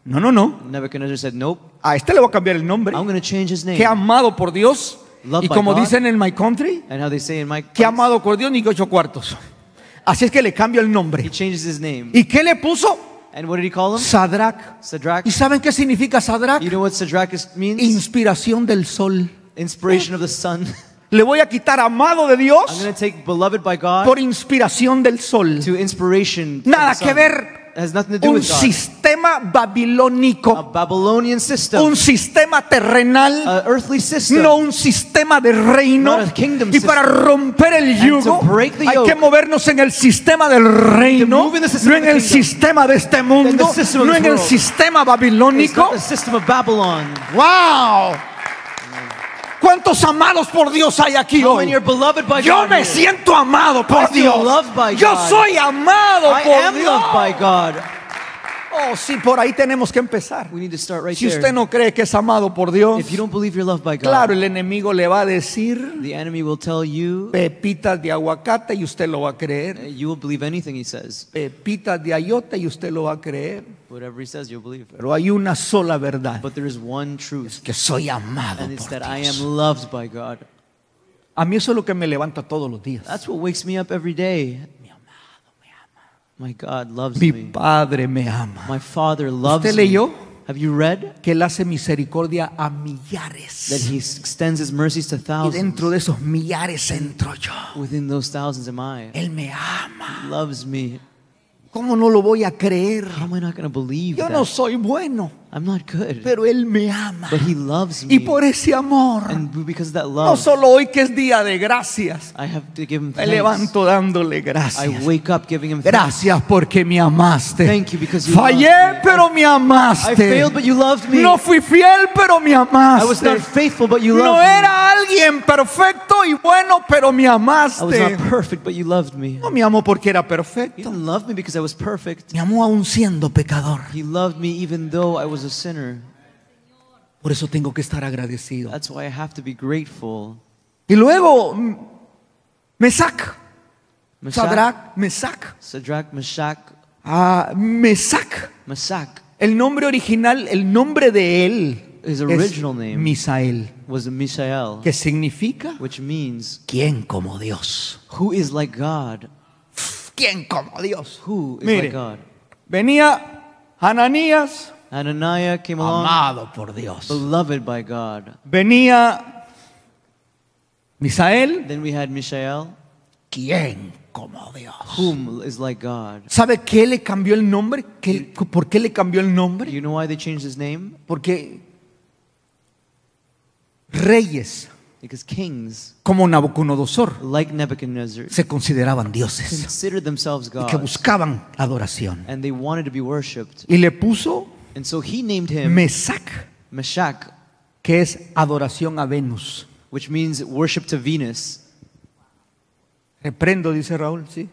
no, Nebuchadnezzar said, nope, a este le voy a cambiar el nombre. I'm going to change his name. Que amado por Dios. Loved Y by como God. dicen en My Country, And how they say in my que amado por Dios ni que 8 cuartos. Así es que le cambio el he nombre. changes his name. ¿Y qué le puso? And what did he call him? Sadrach. Shadrach. ¿Y saben qué significa Sadrach? You know what Shadrach means? Inspiración del sol. Inspiration of the sun. Le voy a quitar amado de I'm Dios going to take beloved by God por inspiración del sol. to inspiration. Nada of the que sun. ver. It has nothing to do Un with God. sistema A babilónico. Babylonian system. Un sistema terrenal. An earthly system. No un sistema de reino. Not a kingdom Y para system. romper el And yugo to break the hay yoke, que movernos en el sistema del reino, move in the system no of en the el kingdom. sistema de este mundo, the system of no this en el world. sistema It's babilónico. not the system of Babylon. ¡Wow! ¿Cuántos amados por Dios hay aquí How hoy? many are beloved by Yo God me here? siento amado I por feel Dios. loved by Yo God. soy amado I por am Dios. loved by God. Oh, sí, por ahí tenemos que empezar. We need to start right Si there. usted no cree que es amado por Dios, If you don't believe you're loved by God, claro, el enemigo le va a decir the enemy will tell you, pepitas de aguacate y usted lo va a creer. you will believe anything he says. Pepitas de ayote y usted lo va a creer. Whatever he says, you'll believe. Pero hay una sola verdad, But there is one truth, que soy amado and it's por that I Dios. am loved by God. A mí eso es lo que me levanta todos los días. That's what wakes me up every day. My God loves Mi me. Padre me ama. My Father loves ¿Usted me. leyó? Have you read Que Él hace misericordia a that millares. he extends his mercies to Y thousands? dentro de esos millares entro yo. Within those thousands am I. Él me ama. He loves me. ¿Cómo no lo voy a creer? How am I not going to believe Yo that? no soy bueno, I'm not good. pero Él me ama. But He loves me. Y por ese amor, And because of that no love, solo hoy que es día de gracias, I have to give Him me thanks. levanto dándole I gracias. wake up giving Him thanks. Gracias porque me amaste. Thank you because you Fallé, loved me. pero me I amaste. failed, but you loved me. No fui fiel, pero me I was not amaste. faithful, but you No loved me. era alguien perfecto y bueno, pero me I was amaste. not perfect, but you loved me. No me amó porque era He perfecto. didn't love me because I was perfect. Me amó aún siendo pecador. He loved me even though I was a sinner. Por eso tengo que estar agradecido. That's why I have to be grateful. Y luego, Mesac, Meshach, Sadrach, Mesac, Shadrach, Meshach, Mesac. Meshach. El nombre original, el nombre de él His es original name Misael, was Mishael, que significa which means ¿quién como Dios? who is like God? ¿Quién como Dios? Who is Mire, like God? venía Hananías, Hananiah came along, amado por Dios. beloved by God. Venía Misael, Then we had Mishael, ¿quién como Dios? whom is like God. ¿Sabe qué le cambió el nombre? ¿Por qué le cambió el nombre? You know why they changed his name? Porque reyes Because kings, como Nabucodonosor like Nebuchadnezzar, se consideraban dioses considered themselves y que gods, buscaban adoración. and they wanted to be worshipped. Y le puso And so he named him Mesac, Meshach, que es adoración a Venus. which means worship to Venus. Reprendo, dice Raúl, ¿sí?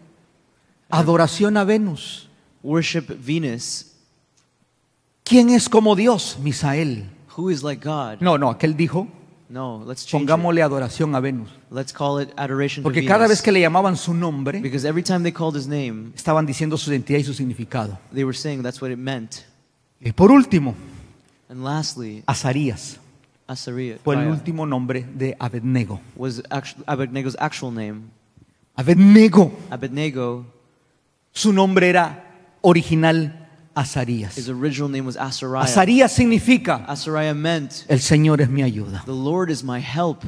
Adoración a Venus. Worship Venus. ¿Quién es como Dios? Misael. Who is like God? No, aquel dijo, No, let's change it. pongámosle adoración a Venus. Let's call it adoration to Porque Venus. cada vez que le llamaban su nombre, Because every time they called his name, estaban diciendo su identidad y su significado. they were saying that's what it meant. Y por último, And lastly, Azarías Asariah fue el último nombre de Abednego. was Abednego's actual name. Abednego, Abednego, su nombre era original Azarías. his original name was Asariah. Azarías significa, Asariah meant, el Señor es mi ayuda. the Lord is my help.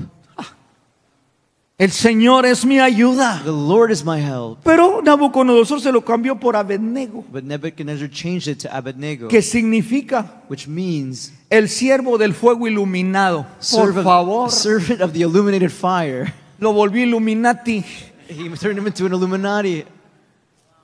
El Señor es mi ayuda. The Lord is my help. Pero Nabucodonosor se lo cambió por Abednego, But Nebuchadnezzar changed it to Abednego, que significa which means el siervo del fuego iluminado. Por favor, servant of the illuminated fire. lo volvió Illuminati. He turned him into an Illuminati.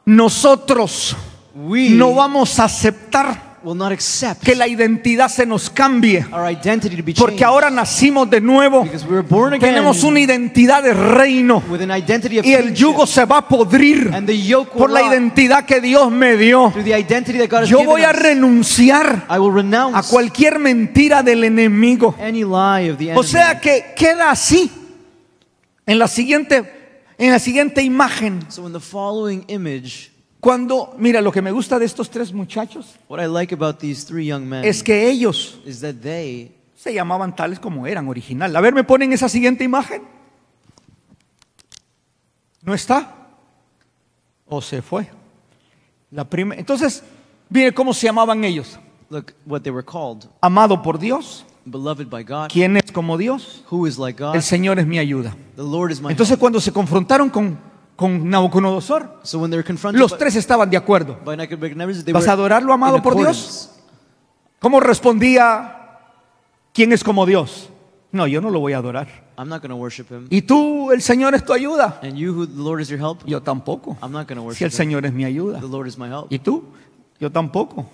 Nosotros We no vamos a aceptar will not accept que la identidad se nos cambie, our identity to be changed. porque ahora nacimos de nuevo. Because we were born again Tenemos una identidad de reino with an identity of y el yugo kingship. se va a podrir And the yoke will por la rot identidad que Dios me dio. through the identity that God has Yo given voy a us. renunciar I will a renounce cualquier mentira del enemigo. any lie of the enemy. O sea que queda así en la siguiente imagen. So in the following image, Cuando, mira, lo que me gusta de estos tres muchachos what I like about these three young men es que ellos is that they se llamaban tales como eran original. A ver, ¿me ponen esa siguiente imagen? ¿No está? ¿O se fue? Entonces, mire cómo se llamaban ellos. look what they were called. Amado por Dios. Beloved by God. ¿Quién es como Dios? Who is like God? El Señor es mi ayuda. The Lord is my Entonces, help. cuando se confrontaron con Nabucodonosor, So when they were confronted los tres estaban de acuerdo. by Nebuchadnezzar, they ¿Vas were a adorarlo, amado in por accordance. Dios? ¿Cómo respondía? ¿Quién es como Dios? No, yo no lo voy a adorar. I'm not going to worship him. ¿Y tú, el Señor es tu ayuda? And you, who the Lord is your help, Yo tampoco. I'm not going to worship Si el him. Señor es mi ayuda. The Lord is my help. ¿Y tú? Yo tampoco.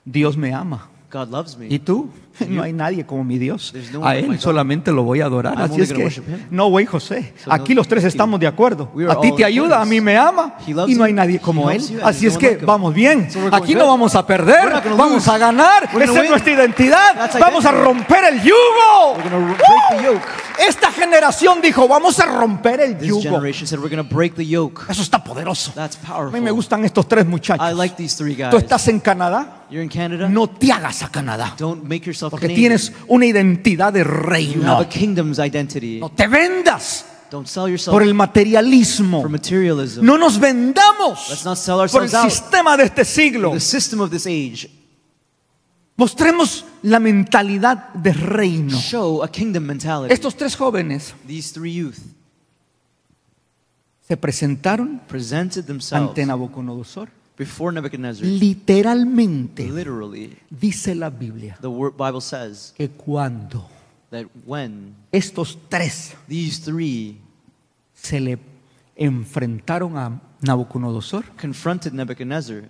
Dios me ama. God loves me. ¿Y tú? No hay nadie como mi Dios. There's no A one like my Él God. solamente lo voy a adorar. I'm Así only es gonna que, worship Him. no, güey, José. So Aquí no, los tres thank you. estamos de acuerdo. We are A ti all te in ayuda, a accordance. mí me ama. He loves Y no hay you. nadie como He Él. loves you, and Así there's es no que one like him. vamos bien. So we're going Aquí no good. vamos a We're perder. not gonna Vamos lose. a ganar. We're Esa gonna es win. nuestra identidad. That's Vamos a identity. romper el yugo. We're going to break the yoke. Esta generación dijo, vamos a romper el This yugo. generation said we're going to break the yoke. Eso está poderoso. That's A mí me powerful. gustan estos tres muchachos. I like these three guys. Tú estás en Canadá, You're in Canada. no te hagas a Canadá. Don't make yourself Porque Canadian. tienes una identidad de You have reino. a kingdom's identity. No te vendas Don't sell yourself por el materialismo. for materialism. No nos vendamos Let's not sell por el ourselves out sistema de este siglo. for the system of this age. Mostremos la mentalidad de reino. Show a kingdom mentality. Estos tres jóvenes These three youth se presentaron presented themselves ante Nabucodonosor before Nebuchadnezzar, Literalmente literally, dice la Biblia the Bible says que cuando that when estos tres these three se le enfrentaron a Nabucodonosor, confronted Nebuchadnezzar,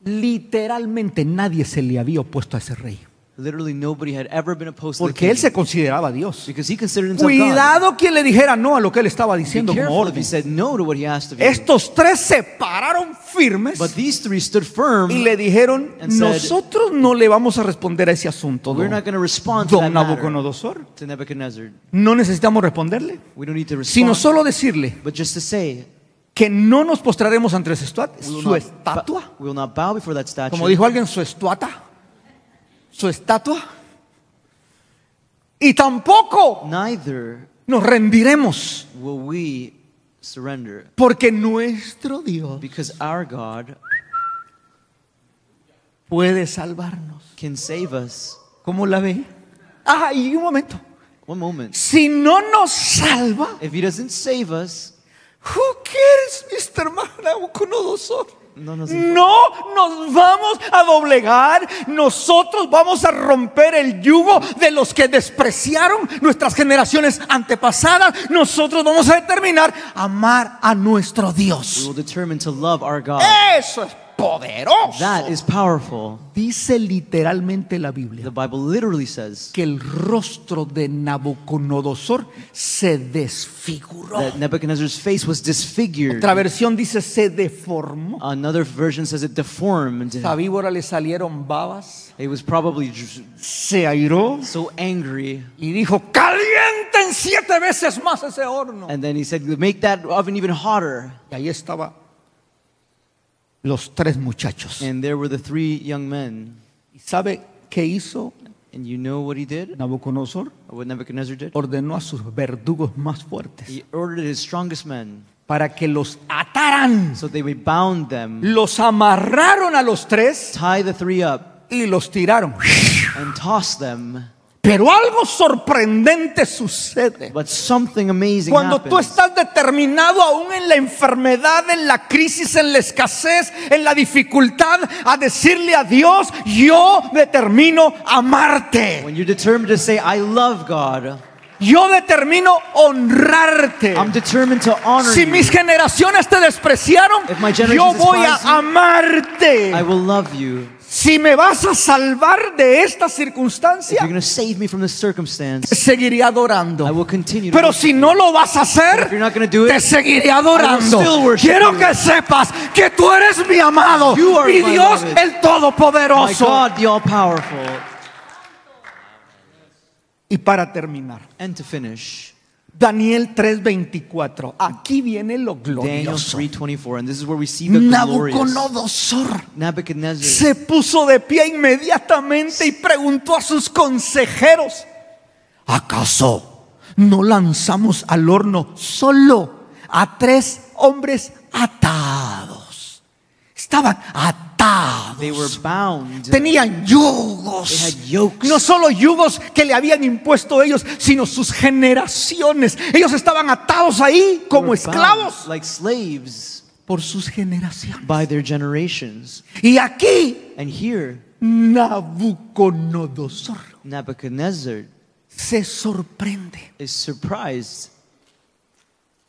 literalmente nadie se le había opuesto a ese rey, literally nobody had ever been opposed to the porque él king, se consideraba Dios. because he considered himself God. Cuidado quien le dijera no a lo que él estaba Be diciendo como careful if he orden. said no to what he asked of you. Estos tres se pararon firmes But these three stood firm. y le dijeron, and said, nosotros no le vamos a responder a ese asunto, We're don, not going to respond to that don matter Nabucodonosor. to Nebuchadnezzar. No necesitamos responderle, We don't need to respond, sino solo decirle but just to say, que no nos postraremos ante su we will, su not estatua. we will not bow before that statue. Como dijo alguien, su estatua. Su estatua. Y tampoco Neither nos rendiremos, will we surrender, porque nuestro Dios because our God puede salvarnos. can save us. ¿Cómo la ve? Ah, y un momento. One moment. Si no nos salva, If he doesn't save us, who cares, Mr. Nabucodonosor? no nos No nos vamos a doblegar. Nosotros vamos a romper el yugo de los que despreciaron nuestras generaciones antepasadas. Nosotros vamos a determinar amar a nuestro we Dios. will determine to love our God. Eso es poderoso. That is powerful. Dice literalmente la The Biblia Bible literally says que el rostro de Nabucodonosor se desfiguró. that Nebuchadnezzar's face was disfigured. Otra versión dice se deformó. Another version says it deformed. A víbora le salieron babas, He was probably se airó so angry. y dijo, calienten 7 veces más ese horno. And then he said, make that oven even hotter. Y ahí estaban los 3 muchachos. And there were the 3 young men. ¿Y sabe qué hizo And you know what he did? Nabucodonosor? What Nebuchadnezzar did? Ordenó a sus verdugos más fuertes He ordered his strongest men para que los ataran. so they bound them, Los amarraron a los 3 tie the 3 up, y los tiraron. and toss them. Pero algo sorprendente sucede. But something amazing Cuando tú happens. estás determinado aún en la enfermedad, en la crisis, en la escasez, en la dificultad, a decirle a Dios, yo determino amarte. When you're determined to say, I love God, Yo determino honrarte. I'm determined to honor Si you. mis generaciones te despreciaron, If my yo generations voy a despise you, amarte. I will love you. Si me vas a salvar de esta If circunstancia, you're going to save me from this circumstance, te seguiré adorando. I will continue to Pero worship si no lo vas a hacer, If you're not going to do te it, seguiré I will adorando. still worship Quiero you. que sepas que tú eres mi amado, You are mi my Dios beloved. el My Todopoderoso. God, the all-powerful. Y para terminar, And to finish, Daniel 3:24. Aquí viene lo Daniel glorioso. 3:24, and this is where we see the glorious. Nabucodonosor Nebuchadnezzar se puso de pie inmediatamente y preguntó a sus consejeros: ¿acaso no lanzamos al horno solo a 3 hombres atados? Estaban atados. They were bound. Tenían yugos. They had yokes. No solo yugos que le habían impuesto ellos, sino sus generaciones. Ellos estaban atados ahí They como were bound esclavos like slaves por sus generaciones. by their generations. Y aquí And here, Nabucodonosor Nebuchadnezzar se sorprende. is surprised.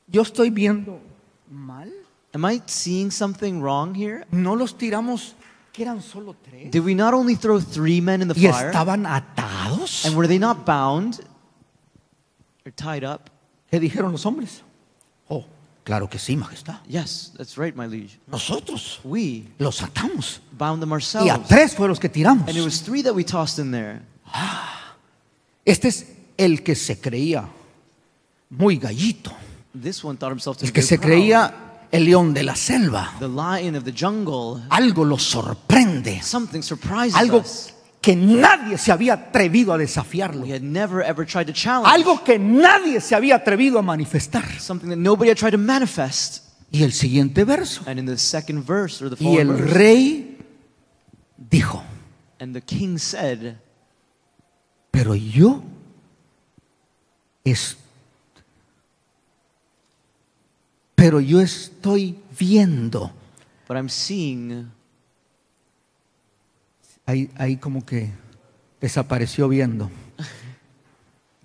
Yo estoy viendo mal. Am I seeing something wrong here? No los tiramos, que eran solo 3. Did we not only throw 3 men in the Y fire? estaban atados. And were they not bound or tied up? ¿Qué dijeron los hombres? Oh, claro que sí, majestad. Yes, that's right, my liege. Nosotros We los atamos. bound them Y a ourselves. 3 fueron los que tiramos. And it was 3 that we tossed in there. Este es el que se creía muy gallito. This one thought himself to El be que se proud. creía el león de la selva. The lion of the jungle. Algo lo sorprende. Something surprises Algo us. que nadie se había atrevido a desafiarlo. We had never ever tried to challenge. Algo que nadie se había atrevido a manifestar. Something that nobody had tried to manifest. Y el siguiente verso. And in the second verse, or the Y following el verse, rey dijo: and the king said, pero yo estoy viendo but I'm seeing. Ahí como que desapareció viendo.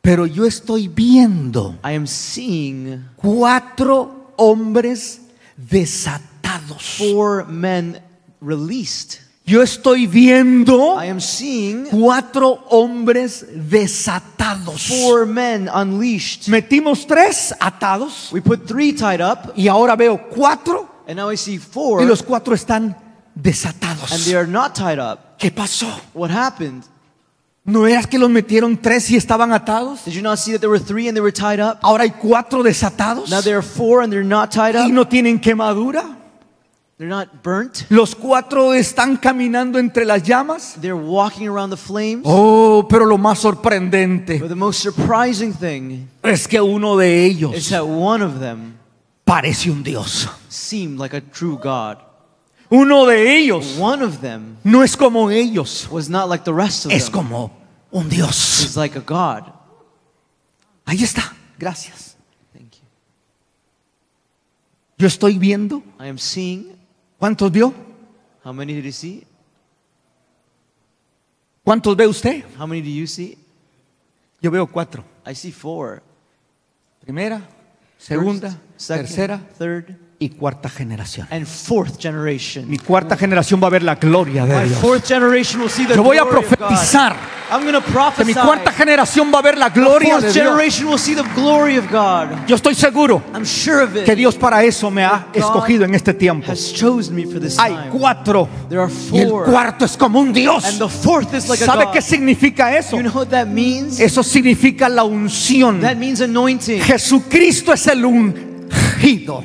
Pero yo estoy viendo I am seeing 4 hombres desatados. 4 men released. Yo estoy viendo I am seeing 4 hombres desatados. 4 men unleashed. Metimos 3 atados We put 3 tied up, y ahora veo 4 and now I see y 4, los 4 están and desatados. they are not tied up. ¿Qué pasó? What happened? ¿No eras que los metieron 3 y estaban atados? Did you not see that there were 3 and they were tied up? Ahora hay 4 desatados Now there are 4 and they're not tied y up. no tienen quemadura. They're not burnt. Los 4 están caminando entre las llamas. They're walking around the flames. Oh, pero lo más sorprendente But the most surprising thing es que uno de is ellos that one of them parece un Dios. seemed like a true God. Uno de ellos One of them no es como ellos, was not like the rest of es them. como un Dios. He's like a God. Ahí está, gracias. Thank you. Yo estoy viendo. I am seeing. ¿Cuántos vio? How many did you see? ¿Cuántos ve usted? How many do you see? Yo veo 4. I see 4. Primera, segunda, First, second, tercera third, y cuarta generación. and 4th generation. Mi cuarta generación va a ver la gloria de My Dios. 4th generation will see the Yo voy a glory of God. profetizar I'm going to que prophesy. mi cuarta generación va a ver la gloria de 4th Dios. generation will see the glory of God. Yo estoy seguro I'm sure of it. que Dios para eso me ha God escogido en este tiempo. has chosen me for this Hay time. 4 There are y el 4. cuarto es como un Dios. And the 4th is like a ¿Sabe God. qué significa eso? You know what that means? Eso significa la unción. That means anointing. Jesucristo es el ungido.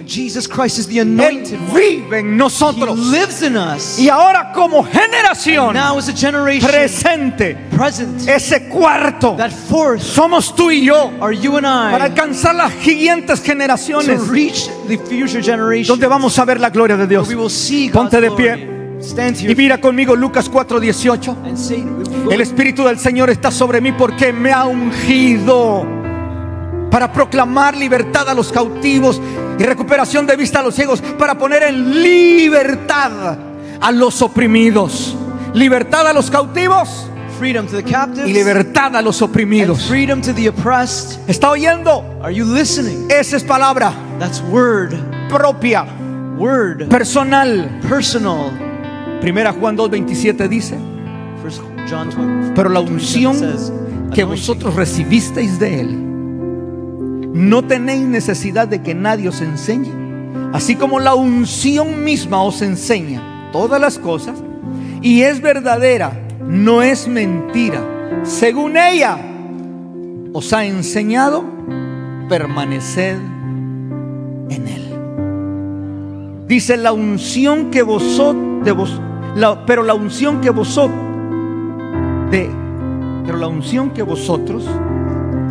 Jesus Christ is the Él anointed one. vive en He nosotros. lives in us. Y ahora como generación Now as a generation presente, present, ese cuarto that 4th somos tú y yo are you and para I alcanzar las siguientes to generaciones reach the future generation. donde vamos a ver la gloria de Dios. We will see God's Ponte de glory. pie Stand y here mira conmigo Lucas 4:18. and say, El Espíritu del Señor está sobre mí porque me ha ungido para proclamar libertad a los cautivos y recuperación de vista a los ciegos, para poner en libertad a los oprimidos. Libertad a los cautivos freedom to the captives y libertad a los and oprimidos. freedom to the oppressed. ¿Está oyendo? Are you listening? Esa es palabra That's word, propia, personal. personal. Primera Juan 2:27 dice: First John 20, pero la 27 unción says, que anointing. vosotros recibisteis de Él, no tenéis necesidad de que nadie os enseñe, así como la unción misma os enseña todas las cosas, y es verdadera, no es mentira. Según ella os ha enseñado, permaneced en Él. Dice la unción que pero la unción que vosotros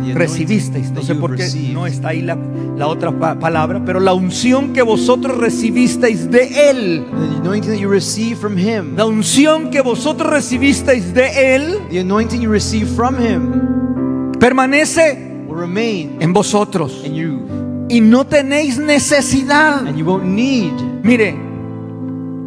The recibisteis, anointing no that sé you por qué received. no está ahí la otra palabra, pero la unción que vosotros recibisteis de Él, The anointing that you receive from Him. la unción que vosotros recibisteis de Él, The anointing you receive from Him permanece will remain en vosotros in you, y no tenéis necesidad. and you won't need. Mire,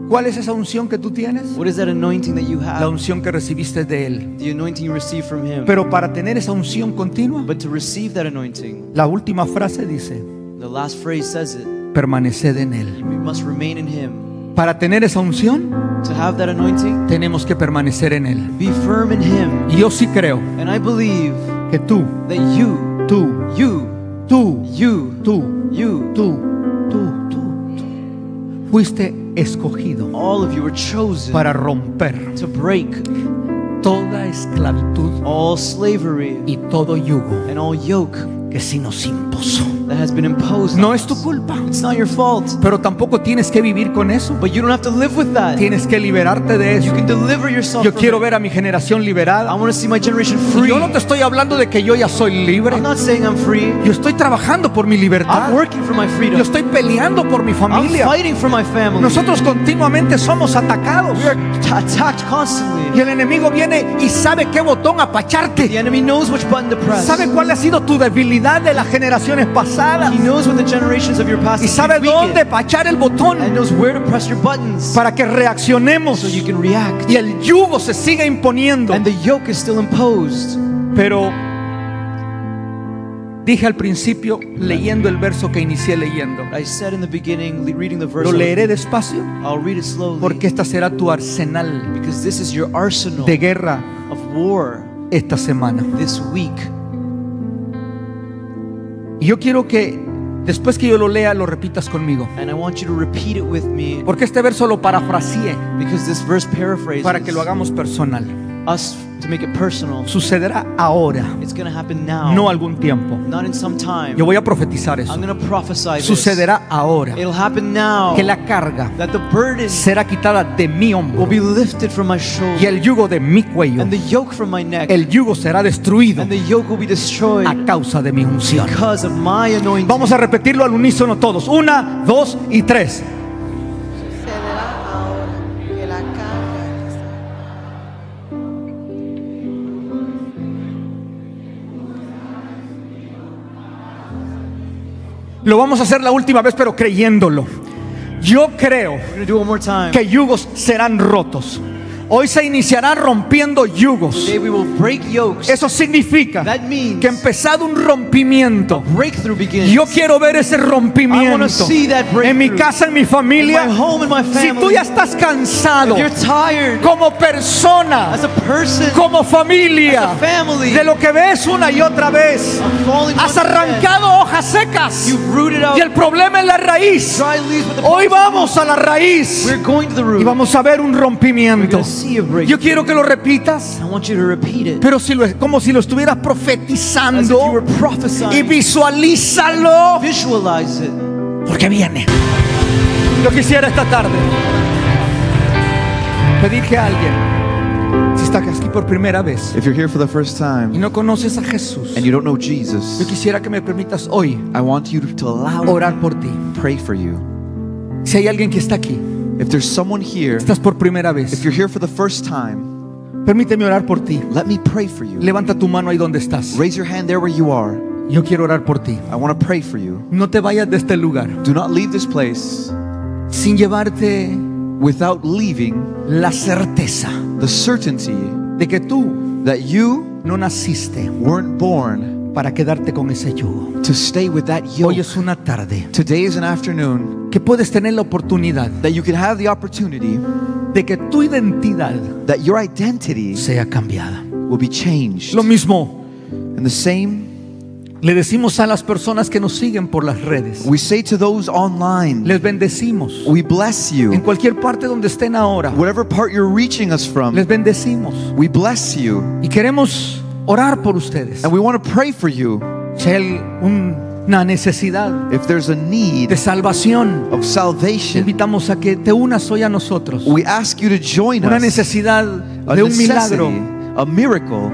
¿cuál es esa unción que tú tienes? What is that anointing that you La have? unción que recibiste de Él. The anointing you receive from Him. Pero para tener esa unción continua, But to receive that anointing, la última frase dice: the last phrase says it. permaneced en Él. We must remain in Him. Para tener esa unción, To have that anointing, tenemos que permanecer en Él. be firm in Him. Y yo sí creo And I believe que tú that you, fuiste escogido all of you were chosen para romper to break toda esclavitud all slavery y todo yugo and all yoke que se nos impuso. that has been imposed No on es tu us. culpa, It's not your fault, pero tampoco tienes que vivir con eso. but you don't have to live with that. Tienes que liberarte de You eso. can deliver yourself Yo from quiero it. ver a mi generación I liberada. want to see my generation Y free. yo no te estoy hablando de que yo ya soy libre. I'm not saying I'm free. Yo estoy trabajando por mi libertad. I'm working for my Yo freedom. estoy peleando por mi I'm familia. fighting for my family. Nosotros continuamente somos atacados. We are attacked Y constantly. el enemigo viene y sabe qué botón apacharte. The enemy knows which button to press. ¿Sabe cuál ha sido tu debilidad? debilidad de las generaciones pasadas. He knows what the generations of your past Y have sabe been weakened. dónde pachar el botón And knows where to press your buttons para que reaccionemos so you can react. y el yugo se siga imponiendo. And the yoke is still imposed. Pero dije al principio, leyendo el verso que inicié leyendo, I said in the beginning, reading the verse, lo leeré despacio I'll read it slowly, porque esta será tu arsenal because this is your arsenal de guerra of war esta semana. this week. Y yo quiero que después que yo lo lea lo repitas conmigo, And I want you to repeat it with me, porque este verso lo parafraseé because this verse paraphrases para que lo hagamos personal. us to make it personal. Sucederá ahora, It's going to happen now, no algún tiempo. not in some time. Yo voy a profetizar eso. I'm going to prophesy this. Sucederá ahora It'll happen now, que la carga that the burden será quitada de mi will hombro be lifted from my shoulder, y el yugo de mi cuello. and the yoke from my neck, El yugo será destruido and the yoke will be destroyed a causa de mi unción. because of my anointing. Vamos a repetirlo al unísono todos. 1, 2 y 3. Sucederá ahora que la carga que está Lo vamos a hacer la última vez, pero creyéndolo. Yo creo We're going to do it one more time. que yugos serán rotos. Hoy se iniciará rompiendo yugos. Today we will break yokes. Eso significa That means que empezado un rompimiento, breakthrough begins. yo quiero ver ese I want to rompimiento see that breakthrough. en mi casa, en mi familia. In my home, in my Si family. tú ya estás cansado If you're tired como persona, as a person, como familia, as a family, de lo que ves una y otra vez, of falling has once again, arrancado hojas secas you've rooted out y el problema es la raíz. dry leaves with the Hoy vamos a la raíz We're going to the root. y vamos a ver un We're rompimiento. going to see a breakthrough. Yo quiero que lo repitas, I want you to repeat it pero como si lo estuvieras as if you profetizando, were y prophesying. visualízalo Visualize it. porque viene. Yo quisiera esta tarde pedir que alguien, si está aquí por primera vez If you're here for the first y time no conoces a Jesús, and you don't know yo Jesus, quisiera que me permitas hoy I want you to allow me orar por ti. to pray for you. Si hay alguien que está aquí, If there's someone here, estás por primera if vez, you're here for the first time, permíteme orar por ti. let me pray for you. Levanta tu mano ahí donde estás. Raise your hand there where you are. Yo quiero orar por ti. I want to pray for you. No te vayas de este lugar Do not leave this place sin llevarte without leaving la certeza the certainty de que tú that you no naciste weren't born para quedarte con ese yugo. to stay with that Hoy yoke. es una tarde Today is an afternoon que puedes tener la oportunidad that you can have the opportunity de que tu identidad that your identity sea cambiada. will be changed. Lo mismo And the same le decimos a las personas que nos siguen por las redes. we say to those online, Les bendecimos. we bless En you. cualquier parte donde estén ahora, Whatever part you're reaching us from, les bendecimos. we bless you. Y queremos orar por ustedes. And we want to pray for you. Si hay una necesidad If there's a need de salvación, of te salvation, invitamos a que te unas hoy a nosotros. we ask you to join Una us. necesidad A de un milagro. necessity, a miracle.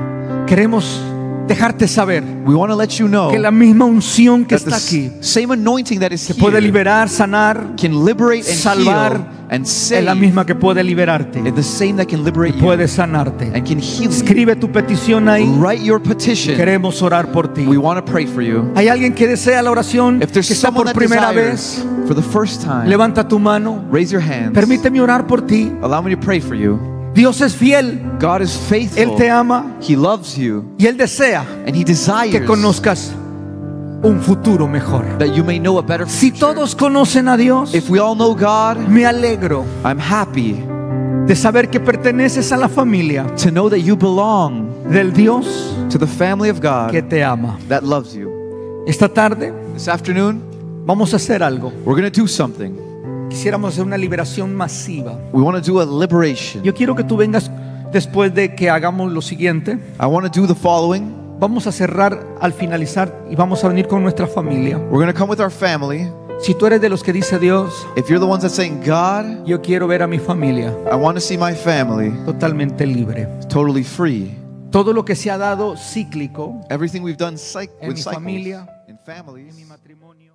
Queremos dejarte saber We want to let you know que la misma unción que that the está aquí, same anointing that is que puede here liberar, sanar, can liberate and salvar, heal and es la save. misma que puede liberarte, It's the same that can liberate que you puede sanarte. and can heal you. Escribe tu petición ahí. Write your petition. Queremos orar por ti. We want to pray for you. ¿Hay alguien que desea la oración? If there's Que está someone por that primera desires vez. for the first time, Levanta tu mano. raise your hands. Permíteme orar por ti. Allow me to pray for you. Dios es fiel. God is Él faithful. te ama He loves you y Él desea and He desires que conozcas un futuro mejor. that you may know a better Si future. todos conocen a Dios, If we all know God, me alegro I'm happy de saber que perteneces a la familia to know that you belong del Dios to the family of God que te ama. that loves you. Esta tarde This afternoon, vamos a hacer algo. we're going to do something. Quisiéramos hacer una liberación masiva. We want to do a liberation. Yo quiero que tú vengas después de que hagamos lo siguiente. I want to do the following. Vamos a cerrar al finalizar y vamos a venir con nuestra familia. We're going to come with our family. Si tú eres de los que dice Dios, If you're the ones that saying, God, yo quiero ver a mi familia I want to see my family totalmente libre. totally free. Todo lo que se ha dado cíclico Everything we've done en with mi cycles familia, in families, en mi matrimonio,